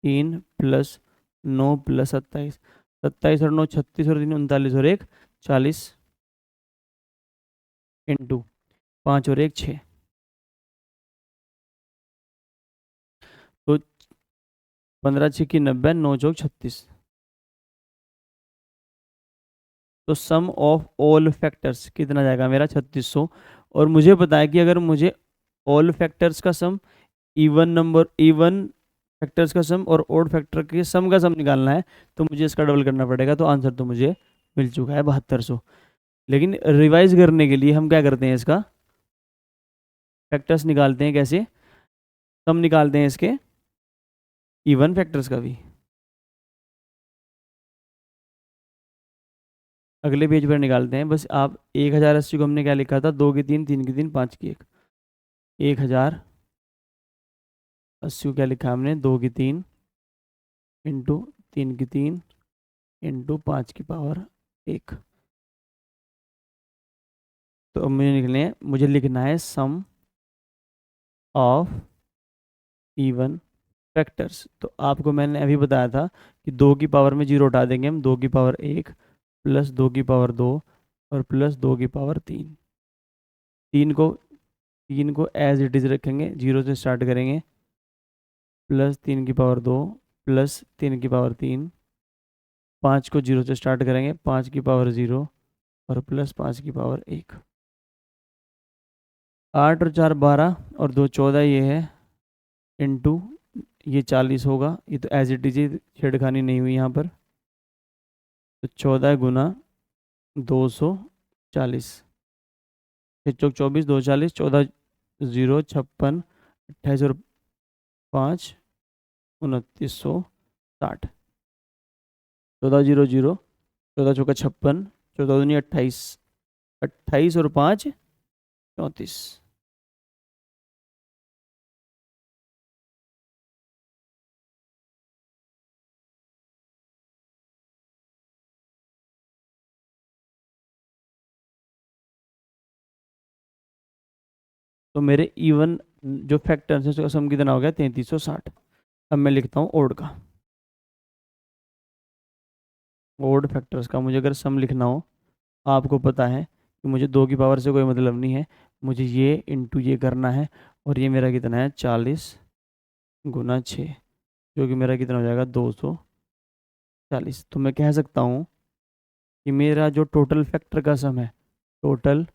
3 प्लस 9 प्लस 27, 27 और 9 36 और 3 39 और 1 40 इंटू 5 और 1 6। तो 15 6 की 90, 9 चौक 36। तो सम ऑफ ऑल फैक्टर्स कितना जाएगा मेरा 3600। और मुझे पता है कि अगर मुझे ऑल फैक्टर्स का सम, इवन फैक्टर्स का सम और ओड फैक्टर के सम का सम निकालना है, तो मुझे इसका डबल करना पड़ेगा। तो आंसर तो मुझे मिल चुका है 7200। लेकिन रिवाइज करने के लिए हम क्या करते हैं, इसका फैक्टर्स निकालते हैं। कैसे, सम निकालते हैं इसके इवन फैक्टर्स का भी। अगले पेज पर निकालते हैं। बस आप 1080 को हमने क्या लिखा था, 2 की 3, 3 की 3, 5 की 1, 1080 को क्या लिखा हमने, 2 की 3 इंटू 3 की 3 इंटू 5 की पावर 1। तो अब मुझे लिखना है सम ऑफ इवन फैक्टर्स। तो आपको मैंने अभी बताया था कि 2 की पावर में 0 उठा देंगे हम, 2 की पावर 1 प्लस 2 की पावर 2 और प्लस 2 की पावर 3। 3 को एज इट इज़ रखेंगे, 0 से स्टार्ट करेंगे, प्लस 3 की पावर 2 प्लस 3 की पावर 3। 5 को 0 से स्टार्ट करेंगे, 5 की पावर 0 और प्लस 5 की पावर 1। 8 और 4 12 और 2 14 ये है, इनटू ये 40 होगा। ये तो एज इट इज, छेड़खानी नहीं हुई यहाँ पर। तो 14 गुना 240, 6 चौक 24, 240, 14 0 56, 28 और 5 2960, 14 0 0, 14 चौका 56, 14 दूनी 28, 28 और 5 34। तो मेरे इवन जो फैक्टर्स है उसका सम कितना हो गया, 3360। अब मैं लिखता हूँ ओड का, ओड फैक्टर्स का मुझे अगर सम लिखना हो, आपको पता है कि मुझे 2 की पावर से कोई मतलब नहीं है, मुझे ये इंटू ये करना है। और ये मेरा कितना है, 40 गुना 6, जो कि मेरा कितना हो जाएगा, 240। तो मैं कह सकता हूँ कि मेरा जो टोटल फैक्टर का सम है, टोटल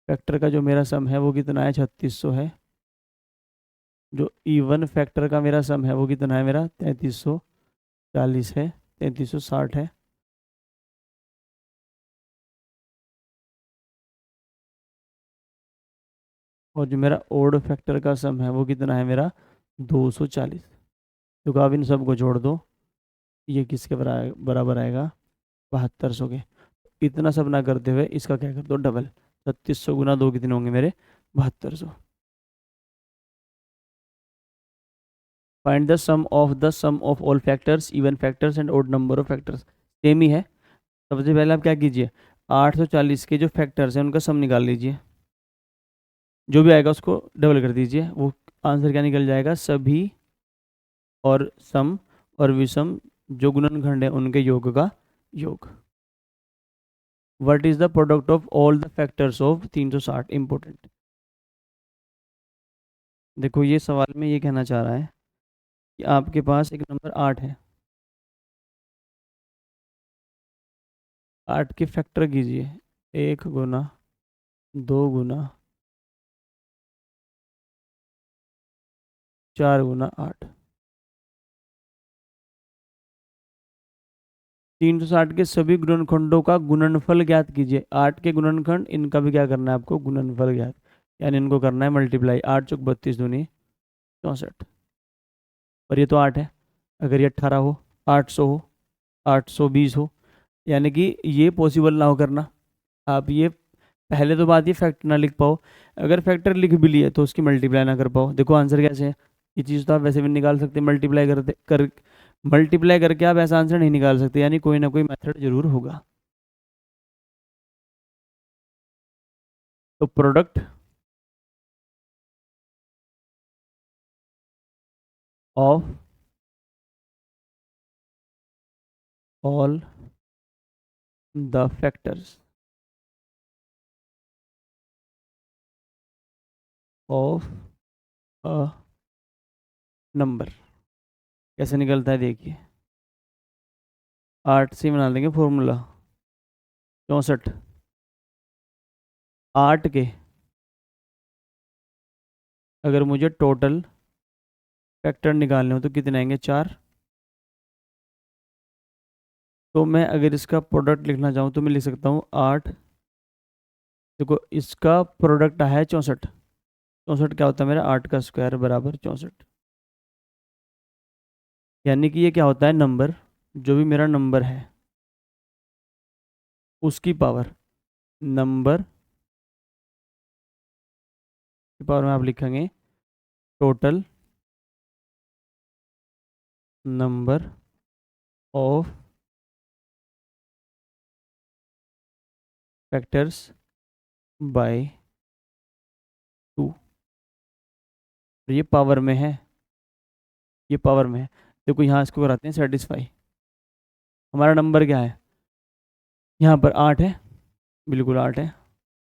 फैक्टर का जो मेरा सम है वो कितना है, 3600 है। जो इवन फैक्टर का मेरा सम है वो कितना है, मेरा 3340 है, 3360 है। और जो मेरा ओड फैक्टर का सम है वो कितना है, मेरा 240। तो आप इन सब को जोड़ दो, ये किसके बराबर आएगा, 7200 के। इतना सब ना करते हुए इसका क्या कर दो, डबल। 3600 गुना 2 कितने होंगे मेरे, 7200। Find the sum of all factors, even factors and odd number of factors. Same ही है। सबसे पहले आप क्या कीजिए, 840 के जो फैक्टर्स हैं उनका सम निकाल लीजिए, जो भी आएगा उसको डबल कर दीजिए, वो आंसर क्या निकल जाएगा, सभी और सम और विषम जो गुणनखंड है उनके योग का योग। What is the product of all the factors of 360, important. देखो ये सवाल में ये कहना चाह रहा है कि आपके पास एक नंबर 8 है, 8 के फैक्टर कीजिए, 1 गुना 2 गुना 4 गुना 8। 360 के सभी गुणनखंडों का गुणनफल ज्ञात कीजिए। 8 के गुणनखंड, इनका भी क्या करना है आपको, गुणनफल ज्ञात, यानी इनको करना है मल्टीप्लाई। 8 चौक 32 दूनी 64, और ये तो 8 है। अगर ये 18 हो, 800 हो, 820 हो, यानी कि ये पॉसिबल ना हो करना। आप ये पहले तो बात, ये फैक्टर ना लिख पाओ, अगर फैक्टर लिख भी लिए तो उसकी मल्टीप्लाई ना कर पाओ। देखो आंसर कैसे है, ये चीज़ तो आप वैसे भी निकाल सकते, मल्टीप्लाई करके आप ऐसा आंसर नहीं निकाल सकते, यानी कोई ना कोई मेथड जरूर होगा। तो product of all the factors of a number कैसे निकलता है, देखिए 8 से बना देंगे फॉर्मूला, 64। 8 के अगर मुझे टोटल फैक्टर निकालने हो तो कितने आएंगे, 4। तो मैं अगर इसका प्रोडक्ट लिखना चाहूँ तो मैं लिख सकता हूँ 8, देखो इसका प्रोडक्ट है 64। 64 क्या होता है मेरा, 8 का स्क्वायर बराबर 64। यानी कि ये क्या होता है, नंबर, जो भी मेरा नंबर है उसकी पावर, नंबर की पावर में आप लिखेंगे total number of factors bye 2। ये पावर में है, ये पावर में है। देखो यहाँ इसको कराते हैं सेटिस्फाई। हमारा नंबर क्या है, यहाँ पर 8 है, बिल्कुल 8 है।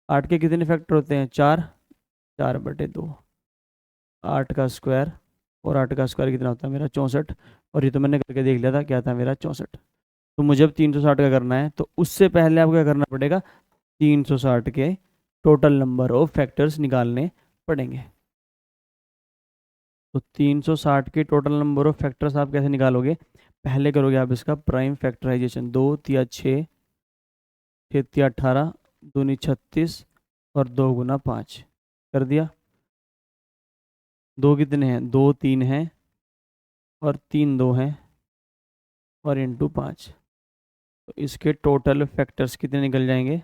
8 के कितने फैक्टर होते हैं, 4, 4/2, 8 का स्क्वायर, और 8 का स्क्वायर कितना होता है मेरा, 64। और ये तो मैंने करके देख लिया था, क्या था मेरा, 64। तो मुझे अब 360 का करना है, तो उससे पहले आपको क्या करना पड़ेगा, 360 के टोटल नंबर ऑफ फैक्टर्स निकालने पड़ेंगे। तो 360 के टोटल नंबर ऑफ फैक्टर्स आप कैसे निकालोगे? पहले करोगे आप इसका प्राइम फैक्टराइजेशन, 2 तिया 6, 6 तिया 18, दूनी 36 और 2 गुना 5 कर दिया। दो कितने हैं? 2 3 हैं और 3 2 हैं और इंटू 5। तो इसके टोटल फैक्टर्स कितने निकल जाएंगे?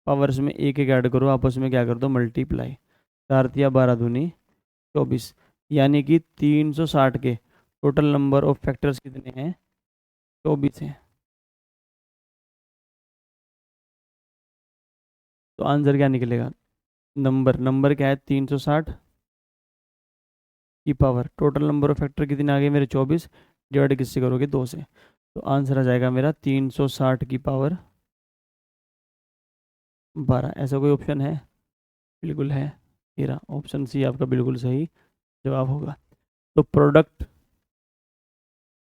पावर्स में एक एक ऐड करो, आपस में क्या कर दो? मल्टीप्लाई। 4 तिया 12 दूनी 24, यानी कि 360 के टोटल नंबर ऑफ फैक्टर्स कितने हैं? 24 हैं। तो आंसर क्या निकलेगा? नंबर क्या है? 360 की power total number of factor कितने आ गए मेरे? 24, डिवाइड किससे करोगे? 2 से। तो आंसर आ जाएगा मेरा 360 की पावर 12। ऐसा कोई ऑप्शन है? बिल्कुल है। ये रहा ऑप्शन सी आपका बिल्कुल सही जवाब होगा। तो प्रोडक्ट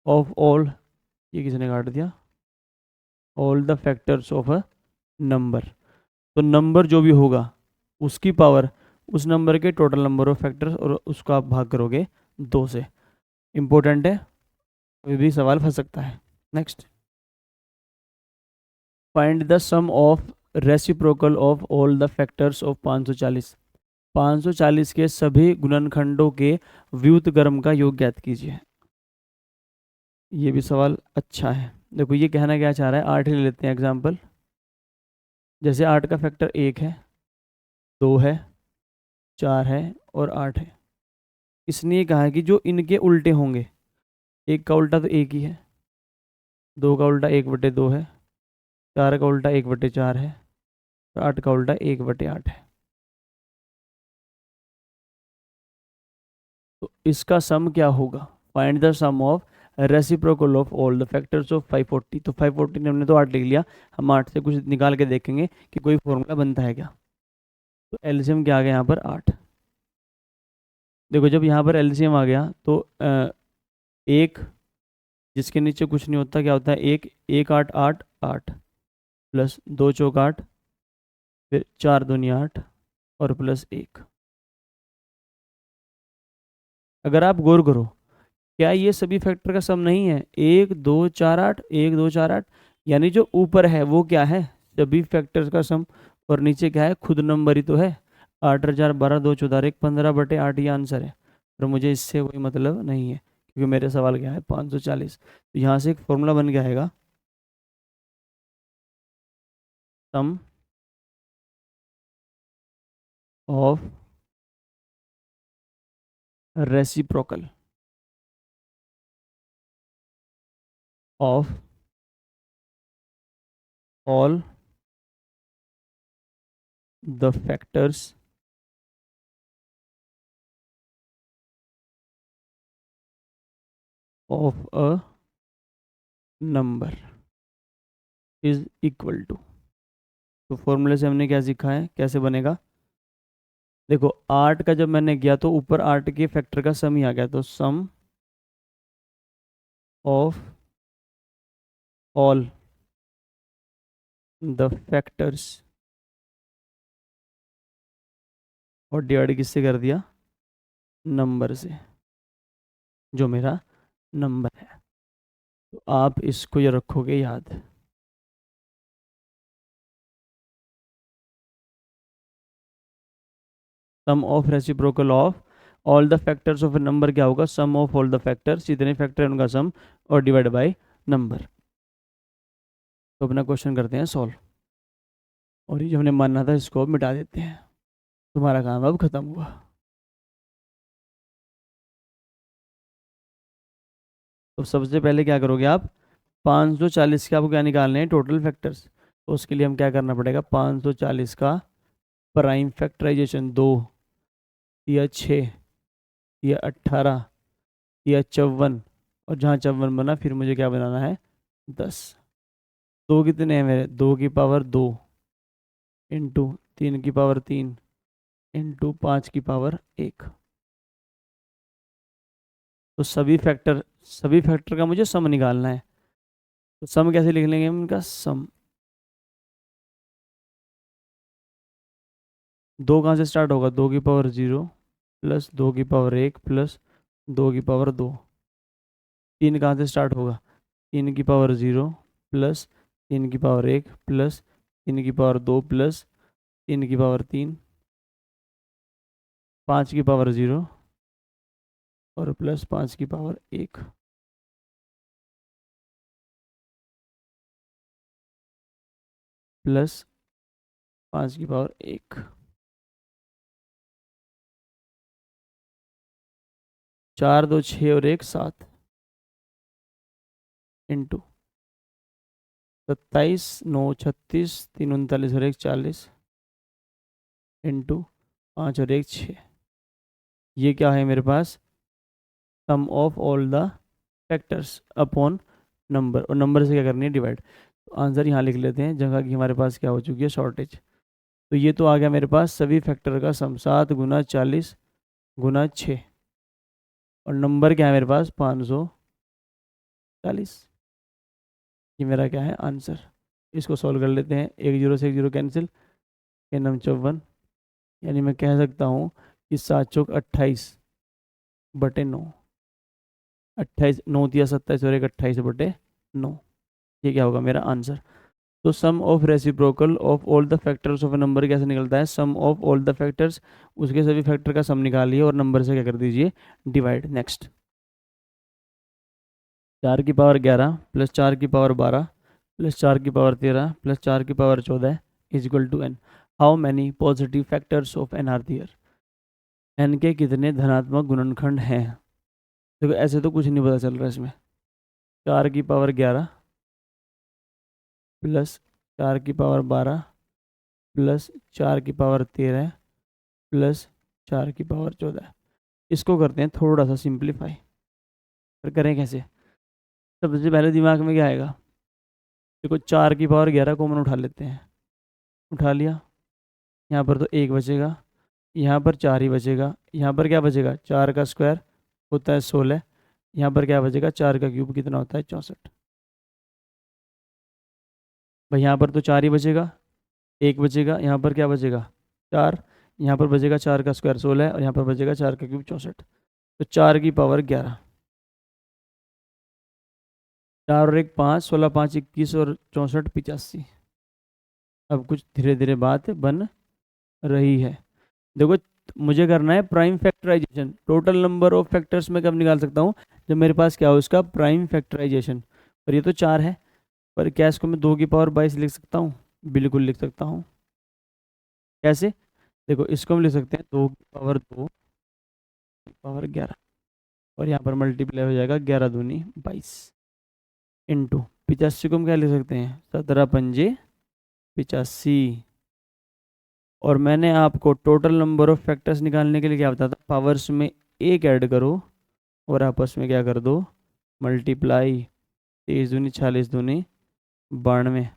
ऑफ ऑल, ये किसने काट दिया? All the factors of a number. तो नंबर जो भी होगा उसकी पावर उस नंबर के टोटल नंबर ऑफ फैक्टर्स, और उसको आप भाग करोगे 2 से। इंपॉर्टेंट है, कोई भी सवाल फंस सकता है। Next, find the sum of reciprocal of all the factors of 540। 540 के सभी गुणनखंडों के व्युत्क्रम का योग ज्ञात कीजिए। ये भी सवाल अच्छा है। देखो ये कहना क्या चाह रहा है, 8 ले लेते हैं एग्जाम्पल। जैसे 8 का फैक्टर 1 है, 2 है, 4 है और 8 है। इसने ये कहा है कि जो इनके उल्टे होंगे, एक का उल्टा तो एक ही है, 2 का उल्टा 1/2 है, 4 का उल्टा 1/4 है, 8 का उल्टा 1/8 है। तो इसका सम क्या होगा? Find the sum of reciprocal of all the factors of 540। तो 540 ने हमने तो 8 लिख लिया, हम 8 से कुछ निकाल के देखेंगे कि कोई फॉर्मूला बनता है क्या। तो एलसीएम क्या आ गया यहाँ पर? 8। देखो जब यहाँ पर एलसीएम आ गया तो एक जिसके नीचे कुछ नहीं होता, क्या होता है? एक, 1 8 8 8 प्लस 2 चौक 8, फिर 4 दूनी 8 और प्लस 1। अगर आप गौर करो, क्या ये सभी फैक्टर का सम नहीं है? 1 2 4 8, 1 2 4 8, यानी जो ऊपर है वो क्या है? सभी फैक्टर्स का सम। और नीचे क्या है? खुद नंबर ही तो है। 8 4 12 2 14 1 15/8 ये आंसर है। और मुझे इससे कोई मतलब नहीं है, क्योंकि मेरे सवाल क्या है? 540। तो यहाँ से एक फॉर्मूला बन गया है, sum of reciprocal of all the factors of a number is equal to. तो फॉर्मूले से हमने क्या सीखा है, कैसे बनेगा? देखो 8 का जब मैंने किया तो ऊपर 8 के फैक्टर का सम ही आ गया, तो sum of all the factors, और डिवाइड किससे कर दिया? नंबर से, जो मेरा नंबर है। तो आप इसको ये रखोगे याद। Sum of reciprocal of all the factors of a number क्या होगा? Sum of all the factors, जितने फैक्टर हैं उनका सम, और डिवाइड बाय नंबर। तो अपना क्वेश्चन करते हैं सॉल्व, और ये जो हमने मानना था इसको अब मिटा देते हैं। तुम्हारा काम अब खत्म हुआ। तो सबसे पहले क्या करोगे आप? 540 के आपको क्या निकालने हैं? Total factors. तो उसके लिए हम क्या करना पड़ेगा? 540 का प्राइम फैक्टराइजेशन, 2 या 6 या 18 या 54, और जहाँ 54 बना फिर मुझे क्या बनाना है? 10। 2 कितने हैं मेरे? 2 की पावर 2 इंटू 3 की पावर 3 इंटू 5 की पावर 1। तो सभी फैक्टर का मुझे सम निकालना है। तो सम कैसे लिख लेंगे हम इनका? सम 2 कहाँ से स्टार्ट होगा, 2 की पावर 0 प्लस 2 की पावर 1 प्लस 2 की पावर 2। 3 कहाँ से स्टार्ट होगा, 3 की पावर 0 प्लस 3 की पावर 1 प्लस 3 की पावर 2 प्लस 3 की पावर 3, 5 की पावर 0 और प्लस 5 की पावर 1 प्लस 5 की पावर 1। 4 2 6 और 1 7 इंटू 27 9 36 3 39 और 1 40 इंटू 5 और 1 6। ये क्या है मेरे पास, sum of all the factors upon number, और नंबर से क्या करनी है, डिवाइड। तो आंसर यहाँ लिख लेते हैं, जगह की हमारे पास क्या हो चुकी है, शॉर्टेज। तो ये तो आ गया मेरे पास सभी फैक्टर का सम, 7 गुना 40 गुना 6, और नंबर क्या है मेरे पास 540। ये मेरा क्या है आंसर। इसको सॉल्व कर लेते हैं, 1 0 से 1 0 कैंसिल, ये नम 54, यानी मैं कह सकता हूँ कि 7 चौक 28 बटे 9, 28 9 दिया 27 और 1 28 बटे 9। ये क्या होगा मेरा आंसर। तो sum of reciprocal of all the factors of a number कैसे निकलता है, sum of all the factors, उसके सभी फैक्टर का सम निकालिए और नंबर से क्या कर दीजिए, डिवाइड। नेक्स्ट, 4 की पावर 11 प्लस 4 की पावर 12 प्लस 4 की पावर 13 प्लस 4 की power 14 is equal to n. How many positive factors of n are there. N के कितने धनात्मक गुणनखंड हैं। देखो ऐसे तो कुछ नहीं पता चल रहा इसमें। 4 की पावर 11 प्लस 4 की पावर 12 प्लस 4 की पावर 13 प्लस 4 की पावर 14। इसको करते हैं थोड़ा सा सिंप्लीफाई। फिर करें कैसे, सबसे पहले दिमाग में क्या आएगा, देखो 4 की पावर 11 कॉमन उठा लेते हैं, उठा लिया, यहाँ पर तो 1 बचेगा, यहाँ पर 4 ही बचेगा, यहाँ पर क्या बचेगा, 4 का स्क्वायर होता है 16, यहाँ पर क्या बचेगा, 4 का क्यूब कितना होता है 64। भाई यहाँ पर तो 4 ही बचेगा, 1 बचेगा, यहाँ पर क्या बचेगा 4, यहाँ पर बचेगा 4 का स्क्वायर 16 और यहाँ पर बचेगा 4 का क्यूब 64। तो 4 की पावर 11, 4 और 1 5, 16 5 21 और 64 85। अब कुछ धीरे धीरे बात बन रही है। देखो मुझे करना है prime factorisation. Total number of factors में कब निकाल सकता हूँ, जब मेरे पास क्या हो इसका प्राइम फैक्टराइजेशन। और ये तो 4 है, पर क्या इसको मैं 2 की पावर 22 लिख सकता हूँ, बिल्कुल लिख सकता हूँ। कैसे, देखो इसको हम लिख सकते हैं 2 की पावर 2 की पावर 11, और यहाँ पर मल्टीप्लाई हो जाएगा 11 दूनी 22 इंटू 85 को हम क्या लिख सकते हैं 17 पंजे 85। और मैंने आपको टोटल नंबर ऑफ फैक्टर्स निकालने के लिए क्या बताया था, पावर्स में 1 ऐड करो और आपस में क्या कर दो, मल्टीप्लाई। 23 दूनी 46 दूनी 92,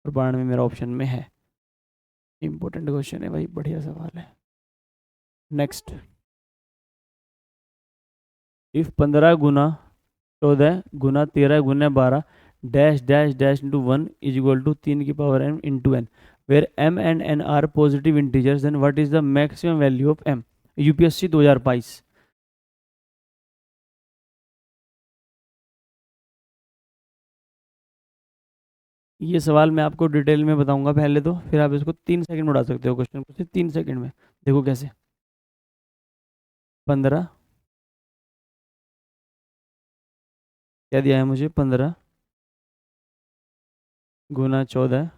और 92 मेरा ऑप्शन में है। इंपॉर्टेंट क्वेश्चन है भाई, बढ़िया सवाल है। नेक्स्ट, इफ 15 गुना 14 गुना 13 गुना 12 dash dash dash into 1 is equal to 3 की power m into n, where m and n are positive integers, then what is the maximum value of m। UPSC 2022। ये सवाल मैं आपको डिटेल में बताऊंगा पहले तो, फिर आप इसको 3 सेकंड में उड़ा सकते हो क्वेश्चन को, सिर्फ 3 सेकंड में। देखो कैसे, 15 क्या दिया है मुझे, 15 गुना 14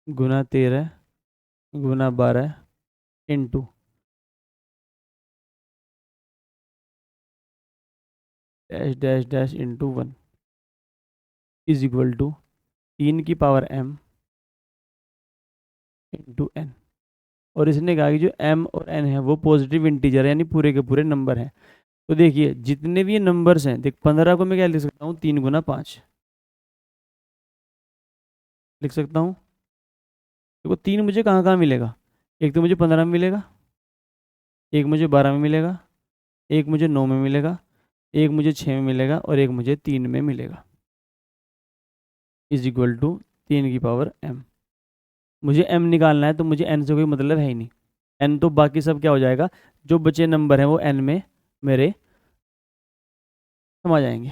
गुना 13 गुना 12 into dash dash dash into 1 is equal to 3 की पावर m इंटू एन। और इसने कहा कि जो m और n है वो पॉजिटिव इंटीजर है, यानी पूरे के पूरे नंबर हैं। तो देखिए जितने भी ये नंबर्स हैं, देख 15 को मैं क्या लिख सकता हूँ, 3 गुना 5 लिख सकता हूँ। देखो 3 मुझे कहाँ कहाँ मिलेगा, एक तो मुझे 15 में मिलेगा, एक मुझे 12 में मिलेगा, एक मुझे 9 में मिलेगा, एक मुझे 6 में मिलेगा और एक मुझे 3 में मिलेगा। इज इक्वल टू 3 की पावर m। मुझे m निकालना है तो मुझे n से कोई मतलब है ही नहीं। n तो बाकी सब क्या हो जाएगा, जो बचे नंबर हैं वो n में मेरे समा जाएंगे।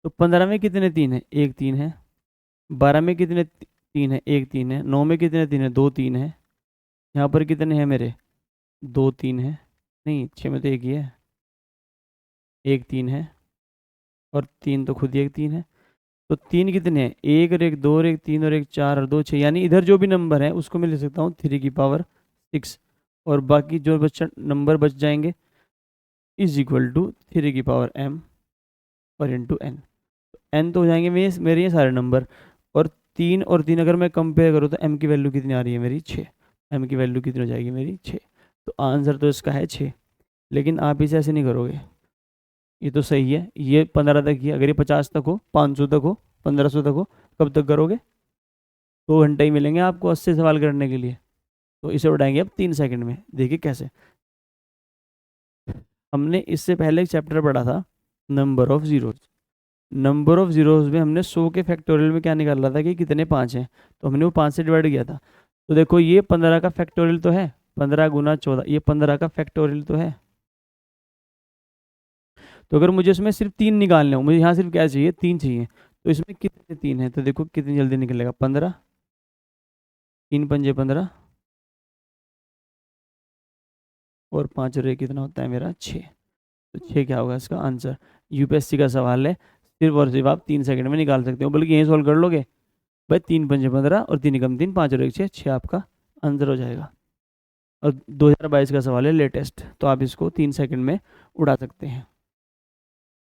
तो 15 में कितने तीन है, एक तीन है। 12 में कितने तीन है, एक तीन है। 9 में कितने तीन है, दो तीन है। यहाँ पर कितने हैं मेरे, दो तीन है। नहीं, 6 में तो एक ही है, एक तीन है, और तीन तो खुद ही एक तीन है। तो तीन कितने हैं, एक और एक दो और एक तीन और एक चार और दो छः, यानी इधर जो भी नंबर है उसको मैं लिख सकता हूँ 3 की पावर 6, और बाकी जो नंबर बच जाएंगे इज इक्वल टू 3 की पावर m और इंटू एन। एन तो हो जाएंगे मेरे ये सारे नंबर। और तीन और तीन अगर मैं कंपेयर करूँ तो m की वैल्यू कितनी आ रही है मेरी, 6। m की वैल्यू कितनी हो जाएगी मेरी, 6। तो आंसर तो इसका है 6। लेकिन आप इसे ऐसे नहीं करोगे, ये तो सही है, ये 15 तक ही है। अगर ये 50 तक हो, 500 तक हो, 1500 तक हो, कब तक करोगे, 2 घंटे ही मिलेंगे आपको 80 सवाल करने के लिए। तो इसे उड़ाएंगे अब 3 सेकंड में, देखिए कैसे। हमने इससे पहले एक चैप्टर पढ़ा था, number of zeros. Number of zeros में हमने 100 के फैक्टोरियल में क्या निकाल रहा था कि कितने पाँच हैं, तो हमने वो 5 से डिवाइड किया था। तो देखो ये 15 का फैक्टोरियल तो है, 15 × 14, ये 15 का फैक्टोरियल तो है। तो अगर मुझे इसमें सिर्फ 3 निकालने हो, मुझे यहाँ सिर्फ क्या चाहिए, 3 चाहिए। तो इसमें कितने 3 हैं, तो देखो कितनी जल्दी निकलेगा, 15, 3 × 5 = 15, और 5 और 1 कितना होता है मेरा, 6। तो 6 क्या होगा इसका आंसर। यूपीएससी का सवाल है, सिर्फ और सिर्फ आप 3 सेकंड में निकाल सकते हो, बल्कि यहीं सॉल्व कर लोगे भाई। 3 × 5 = 15 और 3 × 3 5 और 1 6, 6 आपका आंसर हो जाएगा। और 2022 का सवाल है, लेटेस्ट, तो आप इसको 3 सेकंड में उड़ा सकते हैं।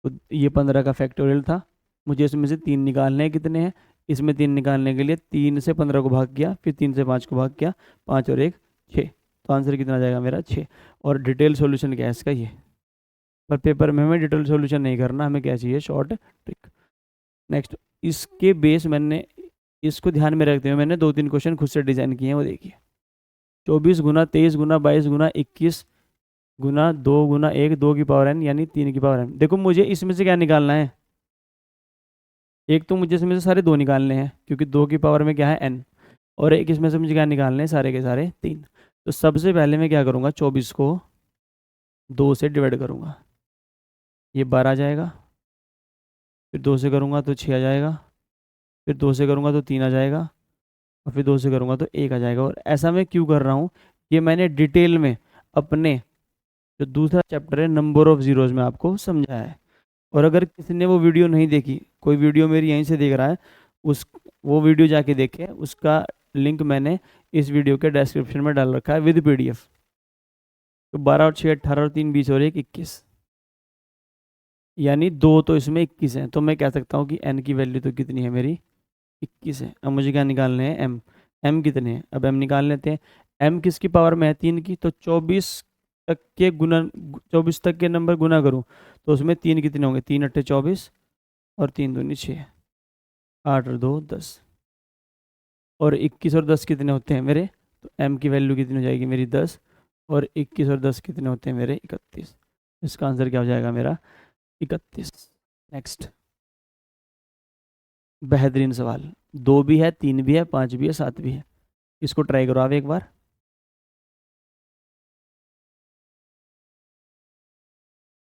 तो ये 15 का फैक्टोरियल था, मुझे इसमें से 3 निकालने हैं, कितने हैं, इसमें 3 निकालने के लिए 3 से 15 को भाग किया, फिर 3 से 5 को भाग किया, 5 और 1 6। तो आंसर कितना आ जाएगा मेरा, 6। और डिटेल सॉल्यूशन क्या है इसका, ये। पर पेपर में हमें डिटेल सॉल्यूशन नहीं करना, हमें क्या चाहिए, शॉर्ट ट्रिक। नेक्स्ट, इसके बेस मैंने, इसको ध्यान में रखते हुए मैंने 2-3 क्वेश्चन खुद से डिजाइन किए हैं, वो देखिए। 24 × 23 × 22 × 21 × 2 × 1 2 की पावर n, यानी 3 की पावर m। देखो मुझे इसमें से क्या निकालना है, एक तो मुझे इसमें से सारे 2 निकालने हैं, क्योंकि 2 की पावर में क्या है, n। और एक इसमें से मुझे क्या निकालने हैं, सारे के सारे 3। तो सबसे पहले मैं क्या करूँगा, 24 को 2 से डिवाइड करूँगा, ये 12 आ जाएगा। फिर 2 से करूँगा तो 6 आ जाएगा। फिर 2 से करूँगा तो 3 आ जाएगा। और फिर 2 से करूँगा तो 1 आ जाएगा। और ऐसा मैं क्यों कर रहा हूँ, ये मैंने डिटेल में अपने जो दूसरा चैप्टर है नंबर ऑफ जीरोज में आपको समझाया है। और अगर किसी ने वो वीडियो नहीं देखी, कोई वीडियो मेरी यहीं से देख रहा है, उस वो वीडियो जाके देखे, उसका लिंक मैंने इस वीडियो के डिस्क्रिप्शन में डाल रखा है विद PDF। तो 12 और 6 18 और 3 20 और 1 21, यानी 2 तो इसमें 21 हैं। तो मैं कह सकता हूँ कि n की वैल्यू तो कितनी है मेरी, 21 है। अब मुझे क्या निकालने हैं, m कितने हैं, अब m निकाल लेते हैं। m किसकी पावर में है, 3 की। तो 24 तक के नंबर गुना करूँ तो उसमें 3 कितने होंगे, 3 × 8 = 24, और 3 दूनी 6, 8 और 2 10, और 21 और 10 कितने होते हैं मेरे, तो m की वैल्यू कितनी हो जाएगी मेरी 10, और 21 और 10 कितने होते हैं मेरे, 31। इसका आंसर क्या हो जाएगा मेरा, 31। नेक्स्ट, बेहतरीन सवाल, 2 भी है, 3 भी है, 5 भी है, 7 भी है। इसको ट्राई करो आप एक बार।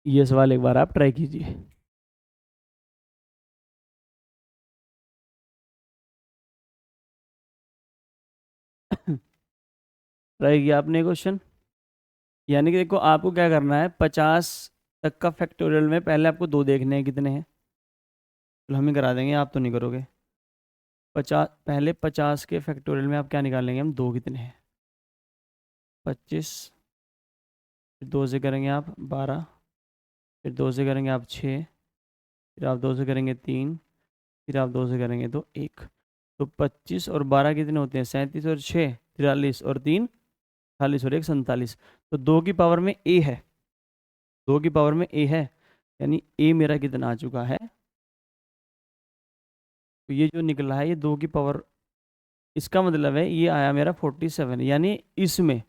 ये सवाल एक बार आप ट्राई कीजिए। ट्राई किया आपने क्वेश्चन, यानी कि देखो आपको क्या करना है, 50 तक का फैक्टोरियल में पहले आपको 2 देखने हैं कितने हैं, तो हम ही करा देंगे, आप तो नहीं करोगे। 50, पहले 50 के फैक्टोरियल में आप क्या निकालेंगे, हम 2 कितने हैं, 25। फिर 2 से करेंगे आप 12, फिर 2 से करेंगे आप 6, फिर आप 2 से करेंगे 3, फिर आप 2 से करेंगे तो 1। तो 25 और 12 कितने होते हैं, 37 और 6 43, और 3 48, और 1 47। तो 2 की पावर में a है, 2 की पावर में a है, यानी a मेरा कितना आ चुका है, तो ये जो निकला है ये 2 की पावर, इसका मतलब है ये आया मेरा 47, यानी इसमें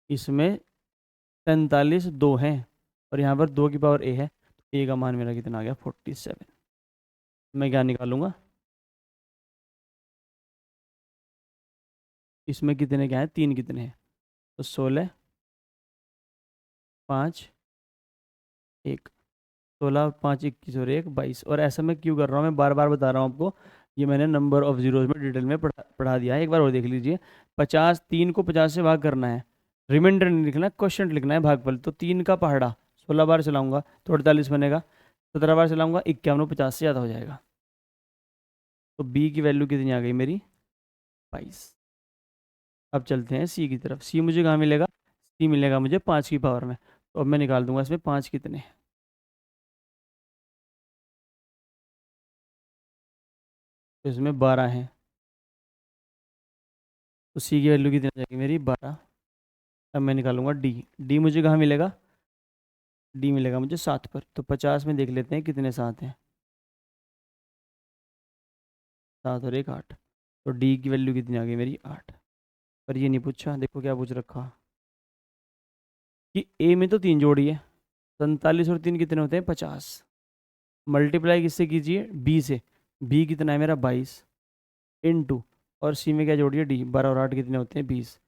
इसमें 43 2 हैं, और यहाँ पर 2 की पावर a है, तो a का मान मेरा कितना आ गया, 47। मैं क्या निकालूंगा, इसमें कितने क्या है, 3 कितने हैं, तो 16, 5, 1, 16, 5, 21 और 1, 22। और ऐसा मैं क्यों कर रहा हूँ, मैं बार बार बता रहा हूँ आपको, ये मैंने नंबर ऑफ जीरोज में डिटेल में पढ़ा दिया है, एक बार और देख लीजिए। 50, 3 को 50 से भाग करना है, रिमाइंडर नहीं लिखना, क्वेश्चन लिखना है भागफल। तो 3 का पहाड़ा 16 बार चलाऊंगा तो 48 बनेगा, 17 बार चलाऊंगा 51, 50 से ज़्यादा हो जाएगा। तो बी की वैल्यू कितनी आ गई मेरी, 22। अब चलते हैं सी की तरफ। सी मुझे कहाँ मिलेगा, सी मिलेगा मुझे 5 की पावर में। तो अब मैं निकाल दूंगा इसमें 5 कितने हैं। तो इसमें 12 हैं, तो सी की वैल्यू कितनी आ जाएगी मेरी, 12। अब मैं निकालूंगा डी। डी मुझे कहाँ मिलेगा, डी मिलेगा मुझे 7 पर। तो 50 में देख लेते हैं कितने 7 हैं, 7 और 1, 8। तो डी की वैल्यू कितनी आ गई मेरी, 8। पर ये नहीं पूछा, देखो क्या पूछ रखा कि ए में तो 3 जोड़ी है, 47 और 3 कितने होते हैं, 50। मल्टीप्लाई किससे कीजिए, बी से। बी कितना है मेरा, 22 इन 2, और सी में क्या जोड़िए, डी। 12 और 8 कितने होते हैं, 20।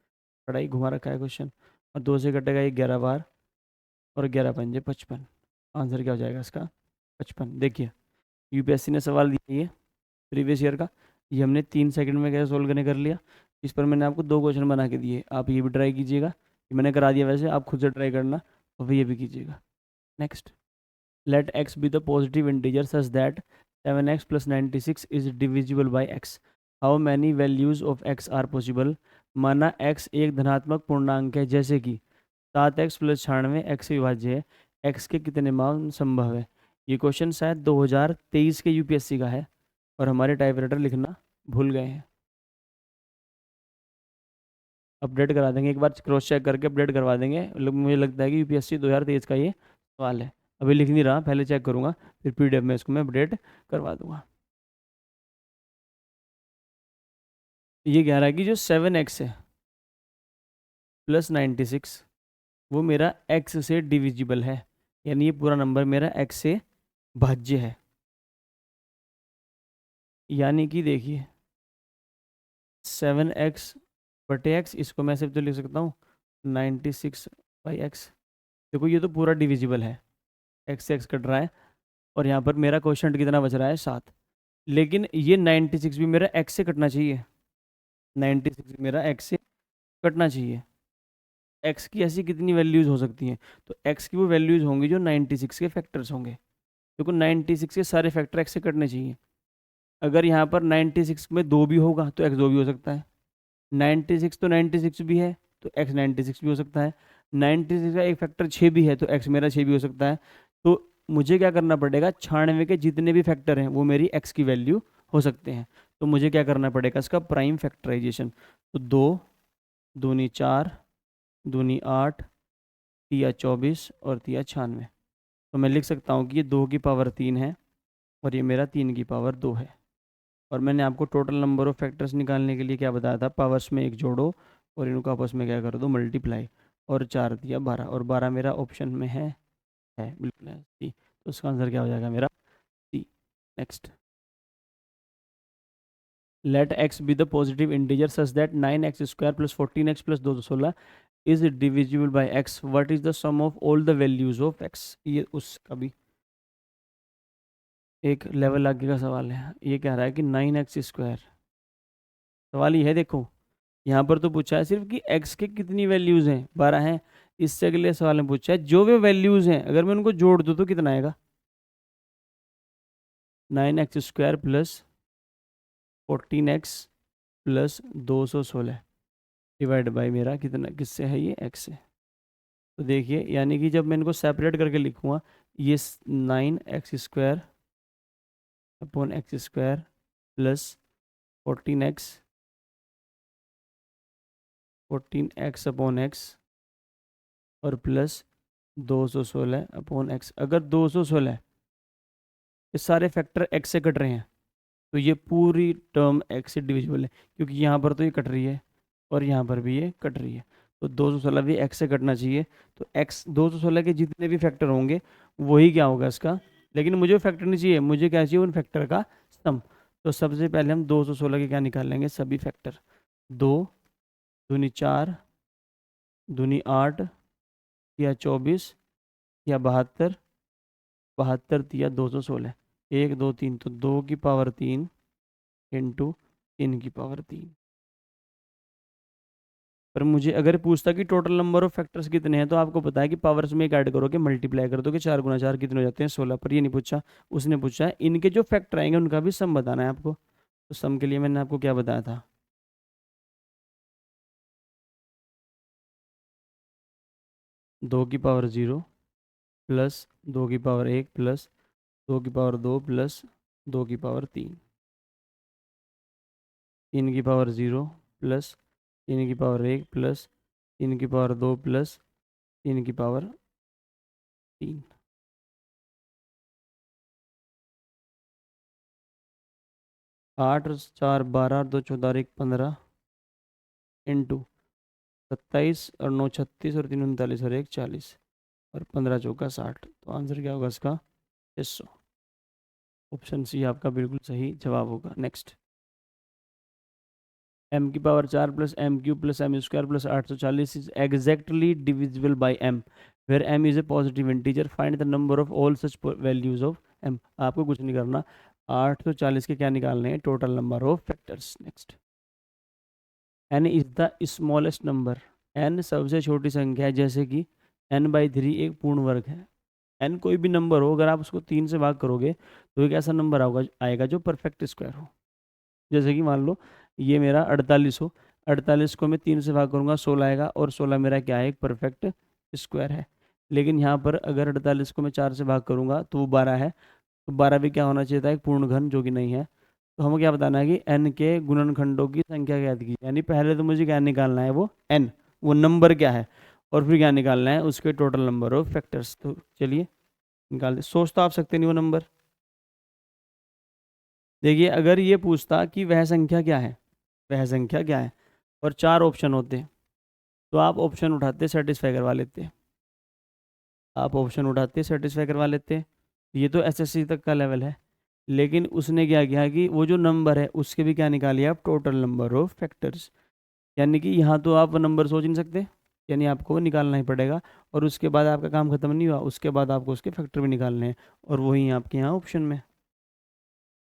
पढ़ाई घुमा रखा है क्वेश्चन। और 2 से कटेगा ये 11 बार, और 11 पंजे 55। आंसर क्या हो जाएगा इसका, 55। देखिए यूपीएससी ने सवाल दिया ये प्रीवियस ईयर का, ये हमने 3 सेकंड में कैसे सोल्व करने कर लिया। इस पर मैंने आपको 2 क्वेश्चन बना के दिए, आप ये भी ट्राई कीजिएगा, ये मैंने करा दिया वैसे, आप खुद से ट्राई करना और फिर ये भी कीजिएगा। Next, let x be the positive integer such that 7x plus 96 is divisible by x। How many values of x are possible. माना x एक धनात्मक पूर्णांक है, जैसे कि 7x प्लस 96 x से विभाज्य है, x के कितने मान संभव है। ये क्वेश्चन शायद 2023 के यूपीएससी का है, और हमारे टाइपराइटर लिखना भूल गए हैं। अपडेट करा देंगे एक बार, क्रॉस चेक करके अपडेट करवा देंगे। मुझे लगता है कि यूपीएससी 2023 का ये सवाल है। अभी लिख नहीं रहा, पहले चेक करूंगा, फिर पीडीएफ में इसको मैं अपडेट करवा दूंगा। ये कह रहा है कि जो 7x है प्लस 96, वो मेरा x से डिविजिबल है, यानी ये पूरा नंबर मेरा x से भाज्य है। यानी कि देखिए 7x/x, इसको मैं सिर्फ तो लिख सकता हूँ 96/x। देखो ये तो पूरा डिविजिबल है, x से x कट रहा है, और यहाँ पर मेरा क्वेश्चन कितना बच रहा है, 7। लेकिन ये 96 भी मेरा x से कटना चाहिए, 96 भी मेरा x से कटना चाहिए। x की ऐसी कितनी वैल्यूज हो सकती हैं, तो x की वो वैल्यूज होंगी जो 96 के फैक्टर्स होंगे। देखो 96 के सारे फैक्टर x से कटने चाहिए। अगर यहाँ पर 96 में 2 भी होगा तो x 2 भी हो सकता है, 96 तो 96 भी है तो x 96 भी हो सकता है, 96 का एक फैक्टर 6 भी है तो x मेरा 6 भी हो सकता है। तो मुझे क्या करना पड़ेगा, 96 के जितने भी फैक्टर हैं वो मेरी x की वैल्यू हो सकते हैं। तो मुझे क्या करना पड़ेगा, इसका प्राइम फैक्टराइजेशन। तो 2 दूनी 4, दूनी 8, तिया 24 और तिया 96। तो मैं लिख सकता हूँ कि ये 2 की पावर 3 है, और ये मेरा 3 की पावर 2 है। और मैंने आपको टोटल नंबर ऑफ फैक्टर्स निकालने के लिए क्या बताया था, पावर्स में एक जोड़ो और इनको आपस में क्या कर दो, मल्टीप्लाई। और 4 दिया 12, और 12 मेरा ऑप्शन में है बिल्कुल है सी। तो उसका आंसर क्या हो जाएगा मेरा, C. Next, let x be the positive integer such that 9x² plus 14x plus 216 is divisible by x। What is the sum of all the values of x। ये उसका भी एक लेवल आगे का सवाल है। ये कह रहा है कि 9x², सवाल ये है देखो, यहाँ पर तो पूछा है सिर्फ कि x के कितनी वैल्यूज हैं, 12 हैं। इससे अगले सवाल में पूछा है जो वे वैल्यूज हैं अगर मैं उनको जोड़ दूँ तो कितना आएगा, 9x² plus 14x plus 216 divide by मेरा कितना, किससे है ये, x से। तो देखिए यानी कि जब मैं इनको सेपरेट करके लिखूंगा, ये 9x² upon x² plus 14x upon x और प्लस 216 अपॉन x। अगर 216 ये सारे फैक्टर x से कट रहे हैं तो ये पूरी टर्म x से डिविजिबल है, क्योंकि यहाँ पर तो ये कट रही है और यहाँ पर भी ये कट रही है। तो 216 भी x से कटना चाहिए। तो x 216 के जितने भी फैक्टर होंगे वही क्या होगा इसका, लेकिन मुझे फैक्टर नहीं चाहिए, मुझे क्या चाहिए, उन फैक्टर का सम। तो सबसे पहले हम 216 के क्या निकाल लेंगे, सभी फैक्टर। 2 दूनी 4, दूनी 8 या 24 या 72, 72 या 216, 1 2 3, तो 2 की पावर 3 इंटू 3 की पावर 3। पर मुझे अगर पूछता कि टोटल नंबर ऑफ फैक्टर्स कितने हैं, तो आपको पता है कि पावर्स में एक ऐड करोगे, मल्टीप्लाई कर दोगे, 4 गुना 4 कितने हो जाते हैं, 16। पर ये नहीं पूछा, उसने पूछा है इनके जो फैक्टर आएंगे उनका भी सम बताना है आपको। तो सम के लिए मैंने आपको क्या बताया था, 2 की पावर 0 प्लस 2 की पावर 1 प्लस 2 की पावर 2 प्लस 2 की पावर 3, 3 की पावर 0 प्लस 3 की पावर 1 प्लस 3 की पावर 2 प्लस 3 की पावर 3। 8 और 4 12 और 2 14 और 1 15 इंटू 27 और 9 36 और 3 39 और 1 40 और 15 चौका 60। तो आंसर क्या होगा इसका, 600। ऑप्शन सी आपका बिल्कुल सही जवाब होगा। नेक्स्ट, m की power 4 plus m cube plus m square plus 840 is exactly divisible by m where m is a positive integer, find the number of all such values of m। आपको कुछ नहीं करना, 840 के क्या निकालने हैं, total number of factors. Next, n is the smallest number, n सबसे छोटी संख्या है, जैसे कि n/3 एक पूर्ण वर्ग है। n कोई भी नंबर हो, अगर आप उसको 3 से भाग करोगे तो एक ऐसा नंबर आएगा जो परफेक्ट स्क्वायर हो। जैसे कि मान लो ये मेरा 48 हो, 48 को मैं 3 से भाग करूंगा, 16 आएगा, और 16 मेरा क्या है, एक परफेक्ट स्क्वायर है। लेकिन यहाँ पर अगर 48 को मैं 4 से भाग करूंगा तो वो 12 है, तो 12 भी क्या होना चाहिए था, एक पूर्ण घन, जो कि नहीं है। तो हमें क्या बताना है कि n के गुणनखंडों की संख्या ज्ञात की, यानी पहले तो मुझे क्या निकालना है, वो n, वो नंबर क्या है, और फिर क्या निकालना है, उसके टोटल नंबर ऑफ फैक्टर्स। तो चलिए निकाल दे। सोच तो आप सकते नहीं वो नंबर। देखिए, अगर ये पूछता कि वह संख्या क्या है, वह संख्या क्या है, और 4 ऑप्शन होते, तो आप ऑप्शन उठाते, सेटिस्फाई करवा लेते, आप ऑप्शन उठाते सेटिस्फाई करवा लेते। ये तो एसएससी तक का लेवल है। लेकिन उसने क्या किया कि वो जो नंबर है उसके भी क्या निकालिए आप, टोटल नंबर ऑफ फैक्टर्स। यानी कि यहाँ तो आप नंबर सोच नहीं सकते, यानी आपको वो निकालना ही पड़ेगा। और उसके बाद आपका काम खत्म नहीं हुआ, उसके बाद आपको उसके फैक्टर भी निकालने हैं, और वही आपके यहाँ ऑप्शन में।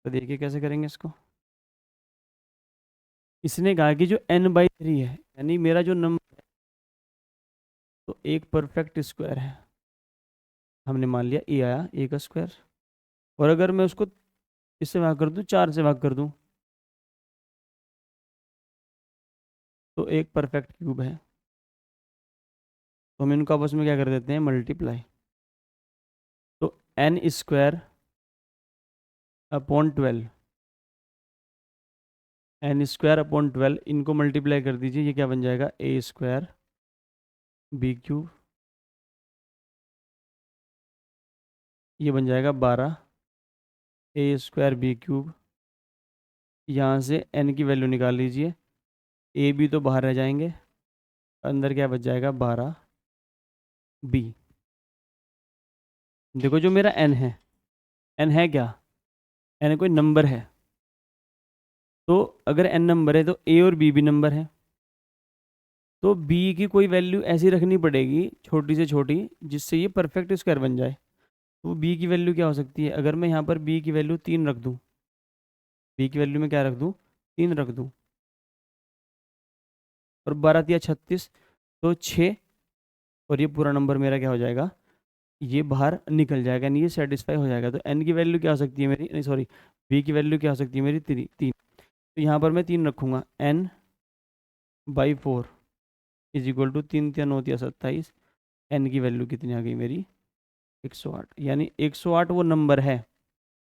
तो देखिए कैसे करेंगे इसको। इसने कहा कि जो n/3 है, यानी मेरा जो नंबर, तो एक परफेक्ट स्क्वायर है, हमने मान लिया ए आया, ए का स्क्वायर। और अगर मैं उसको इससे भाग कर दूं, 4 से भाग कर दूं, तो एक परफेक्ट क्यूब है। तो हम इनको आपस में क्या कर देते हैं, मल्टीप्लाई। तो n square upon 12, n square upon 12, इनको मल्टीप्लाई कर दीजिए, ये क्या बन जाएगा, ए स्क्वायर बी क्यूब, ये बन जाएगा 12 ए स्क्वायर बी क्यूब। यहाँ से n की वैल्यू निकाल लीजिए, ए बी तो बाहर रह जाएंगे, अंदर क्या बच जाएगा, 12 बी। देखो जो मेरा n है, n है क्या, n कोई नंबर है, तो अगर n नंबर है तो a और b भी नंबर है। तो b की कोई वैल्यू ऐसी रखनी पड़ेगी छोटी से छोटी, जिससे ये परफेक्ट स्क्वायर बन जाए। तो b की वैल्यू क्या हो सकती है, अगर मैं यहाँ पर b की वैल्यू 3 रख दूँ, b की वैल्यू में क्या रख दूँ, 3 रख दूँ, और 12 या 36, तो 6, और ये पूरा नंबर मेरा क्या हो जाएगा, ये बाहर निकल जाएगा, यानी ये सेटिस्फाई हो जाएगा। तो n की वैल्यू क्या हो सकती है मेरी, नहीं सॉरी, b की वैल्यू क्या हो सकती है मेरी, 3। तो यहाँ पर मैं 3 रखूँगा, n/4 इज इक्वल टू 3 या 9 या 27। n की वैल्यू कितनी आ गई मेरी, 108। यानी 108 वो नंबर है,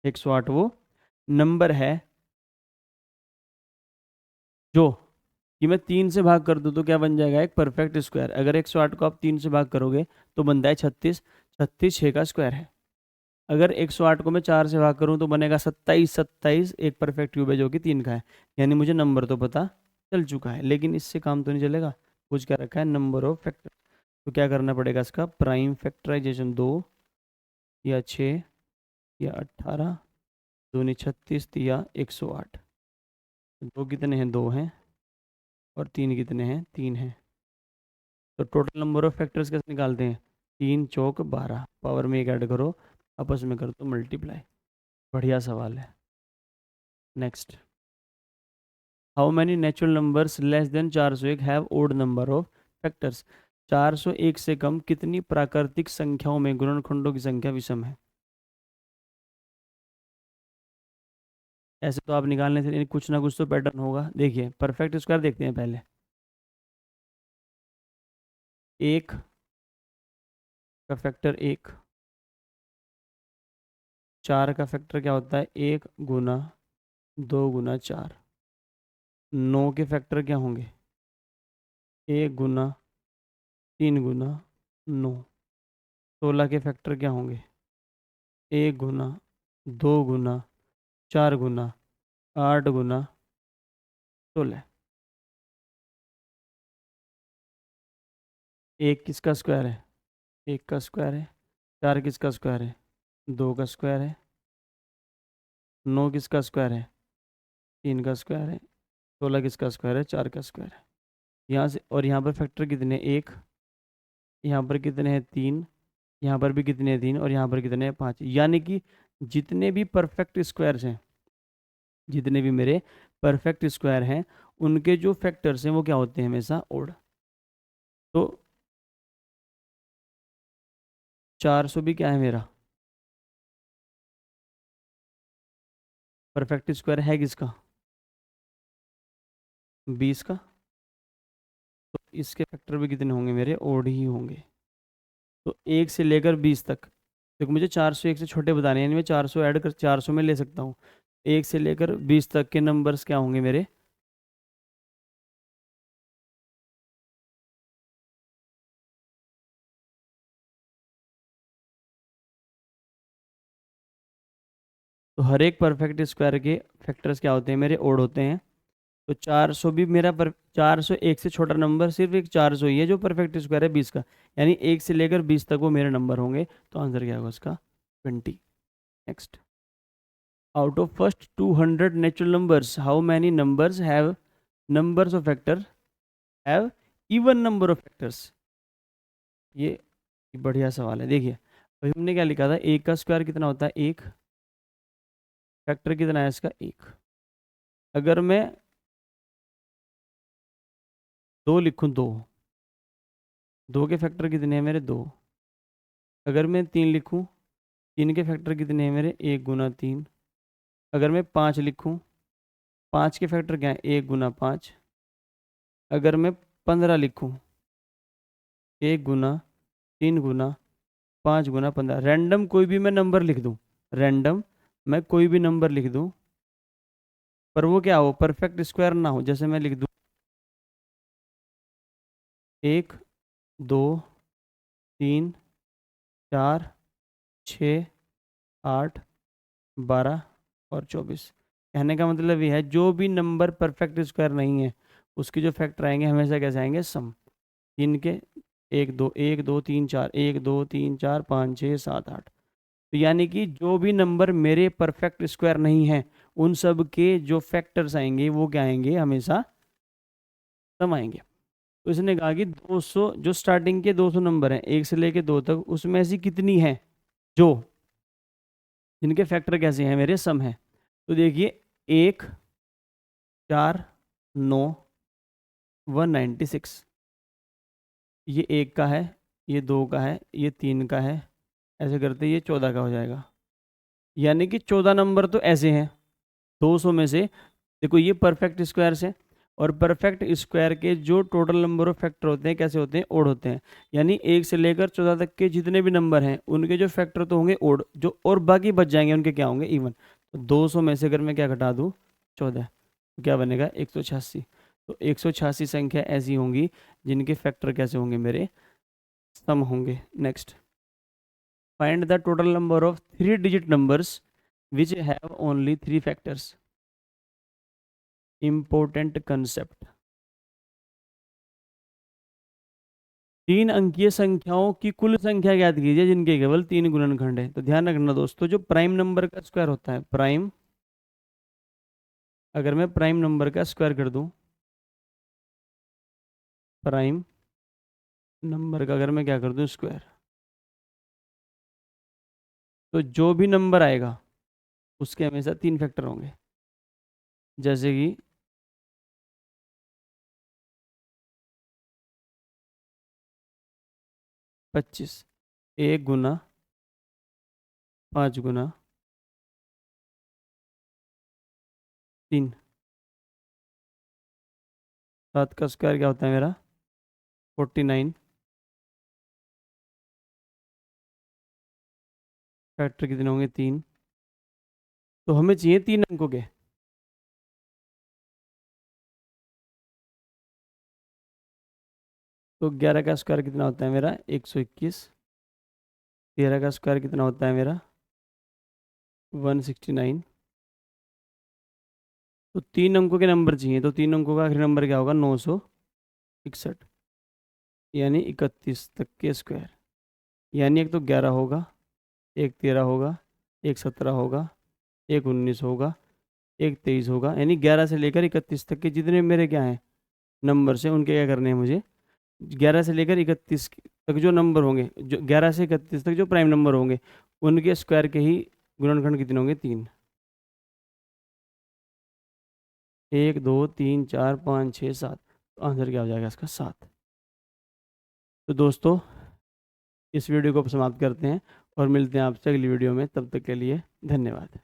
108 वो नंबर है जो कि मैं 3 से भाग कर दूं तो क्या बन जाएगा, एक परफेक्ट स्क्वायर। अगर 108 को आप 3 से भाग करोगे तो बनता है 36, 36 6 का स्क्वायर है। अगर 108 को मैं 4 से भाग करूं तो बनेगा 27, 27 एक परफेक्ट क्यूब है जो कि 3 का है। यानी मुझे नंबर तो पता चल चुका है, लेकिन इससे काम तो नहीं चलेगा, कुछ क्या रखा है, नंबर ऑफ फैक्टर। तो क्या करना पड़ेगा इसका, प्राइम फैक्टराइजेशन, 2 या 6 या 18, दूनी 36 या 108। दो कितने हैं, 2 हैं, और 3 कितने हैं, 3 हैं। तो टोटल नंबर ऑफ फैक्टर्स कैसे निकालते हैं? 3 चौक 12, पावर में एक ऐड करो, आपस में कर दो मल्टीप्लाई। बढ़िया सवाल है। Next, how many natural numbers less than 401 have odd number of factors? 401 से कम कितनी प्राकृतिक संख्याओं में गुणनखंडों की संख्या विषम है? ऐसे तो आप निकालने से कुछ ना कुछ तो पैटर्न होगा। देखिए परफेक्ट स्क्वायर देखते हैं पहले। एक का फैक्टर एक, 4 का फैक्टर क्या होता है? 1 गुना 2 गुना 4। 9 के फैक्टर क्या होंगे? 1 गुना 3 गुना 9। 16 के फैक्टर क्या होंगे? 1 गुना 2 गुना 4 गुना 8 गुना 16। एक किसका स्क्वायर है? एक का स्क्वायर है। 4 किसका स्क्वायर है? 2 का स्क्वायर है। 9 किसका स्क्वायर है? 3 का स्क्वायर है। 16 किसका स्क्वायर है? 4 का स्क्वायर है। यहाँ से और यहाँ पर फैक्टर कितने? एक। यहाँ पर कितने हैं? 3। यहाँ पर भी कितने हैं? 3। और यहाँ पर कितने हैं? 5। यानी कि जितने भी परफेक्ट स्क्वायर्स हैं, जितने भी मेरे परफेक्ट स्क्वायर हैं, उनके जो फैक्टर्स हैं वो क्या होते हैं? हमेशा ओड। तो 400 भी क्या है मेरा? परफेक्ट स्क्वायर है किसका? 20 का। तो इसके फैक्टर भी कितने होंगे मेरे? ओड ही होंगे। तो 1 से लेकर 20 तक, देखो मुझे 401 से छोटे बताने हैं, यानी मैं 400 ऐड कर 400 में ले सकता हूँ। 1 से लेकर 20 तक के नंबर्स क्या होंगे मेरे? तो हर एक परफेक्ट स्क्वायर के फैक्टर्स क्या होते हैं मेरे? ओड होते हैं। तो 400 भी मेरा 401 से छोटा नंबर सिर्फ एक 400 ही है जो परफेक्ट स्क्वायर है 20 का। यानी 1 से लेकर 20 तक वो मेरे नंबर होंगे। तो आंसर क्या होगा उसका? 20। Next, out of first 200 natural numbers how many numbers have numbers of factor have even number of factors? ये बढ़िया सवाल है। देखिए अभी हमने क्या लिखा था? एक का स्क्वायर कितना होता है? एक। फैक्टर कितना है इसका? एक। अगर मैं दो लिखूं, दो, दो के फैक्टर कितने हैं मेरे? दो। अगर मैं तीन लिखूं, तीन के फैक्टर कितने हैं मेरे? एक गुना तीन। अगर मैं पाँच लिखूं, पाँच के फैक्टर क्या है? एक गुना पाँच। अगर मैं 15 लिखूं, एक गुना तीन गुना 5 गुना 15। रैंडम कोई भी मैं नंबर लिख दूं, रैंडम मैं कोई भी नंबर लिख दूं, पर वो क्या हो? परफेक्ट स्क्वायर ना हो। जैसे मैं लिख दूं 1 2 3 4 6 8 12 और 24। कहने का मतलब ये है जो भी नंबर परफेक्ट स्क्वायर नहीं है उसके जो फैक्टर आएंगे हमेशा कैसे आएंगे? सम। तीन के एक दो तीन चार, एक दो तीन चार पाँच छः सात आठ। तो यानी कि जो भी नंबर मेरे परफेक्ट स्क्वायर नहीं है उन सब के जो फैक्टर्स आएंगे वो क्या आएंगे? हमेशा सम आएंगे। तो इसने कहा कि 200 जो स्टार्टिंग के 200 नंबर हैं एक से लेके दो तक, उसमें ऐसी कितनी है जो जिनके फैक्टर कैसे हैं मेरे? सम है। तो देखिए 1 4 9 196, ये एक का है, ये दो का है, ये तीन का है, ऐसे करते ये 14 का हो जाएगा। यानी कि 14 नंबर तो ऐसे हैं 200 में से। देखो ये परफेक्ट स्क्वायर से, और परफेक्ट स्क्वायर के जो टोटल नंबर ऑफ फैक्टर होते हैं कैसे होते हैं? ओड होते हैं। यानी 1 से लेकर 14 तक के जितने भी नंबर हैं उनके जो फैक्टर तो होंगे ओड, जो और बाकी बच जाएंगे उनके क्या होंगे? इवन। तो 200 में से अगर मैं क्या घटा दूँ? 14, तो क्या बनेगा? 186। तो 186 संख्या ऐसी होंगी जिनके फैक्टर कैसे होंगे मेरे? सम होंगे। Next, find the total number of 3 digit numbers which have only 3 factors. Important concept. 3 अंकीय संख्याओं की कुल संख्या ज्ञात कीजिए जिनके केवल 3 गुणनखंड है। तो ध्यान रखना दोस्तों, जो प्राइम नंबर का स्क्वायर होता है, प्राइम, अगर मैं प्राइम नंबर का स्क्वायर कर दूं, प्राइम नंबर का अगर मैं क्या कर दूं स्क्वायर, तो जो भी नंबर आएगा उसके हमेशा 3 फैक्टर होंगे। जैसे कि 25, 1 गुना 5 गुना 3, 7 का स्क्वायर क्या होता है मेरा 49, फैक्टर कितने होंगे 3। तो हमें चाहिए 3 अंकों के। तो 11 का स्क्वायर कितना होता है मेरा 121, 13 का स्क्वायर कितना होता है मेरा 169। तो 3 अंकों के नंबर चाहिए, तो 3 अंकों का आखिरी नंबर क्या होगा 961, यानी 31 तक के स्क्वायर। यानी एक तो 11 होगा, एक 13 होगा, एक 17 होगा, एक 19 होगा, एक 23 होगा, यानी 11 से लेकर 31 तक के जितने मेरे क्या हैं नंबर से उनके क्या करने हैं मुझे। 11 से लेकर 31 तक जो नंबर होंगे, जो 11 से 31 तक जो प्राइम नंबर होंगे उनके स्क्वायर के ही गुणनखंड कितने होंगे 3। 1 2 3 4 5 6 7, तो आंसर क्या हो जाएगा इसका 7। तो दोस्तों इस वीडियो को समाप्त करते हैं और मिलते हैं आपसे अगली वीडियो में, तब तक के लिए धन्यवाद।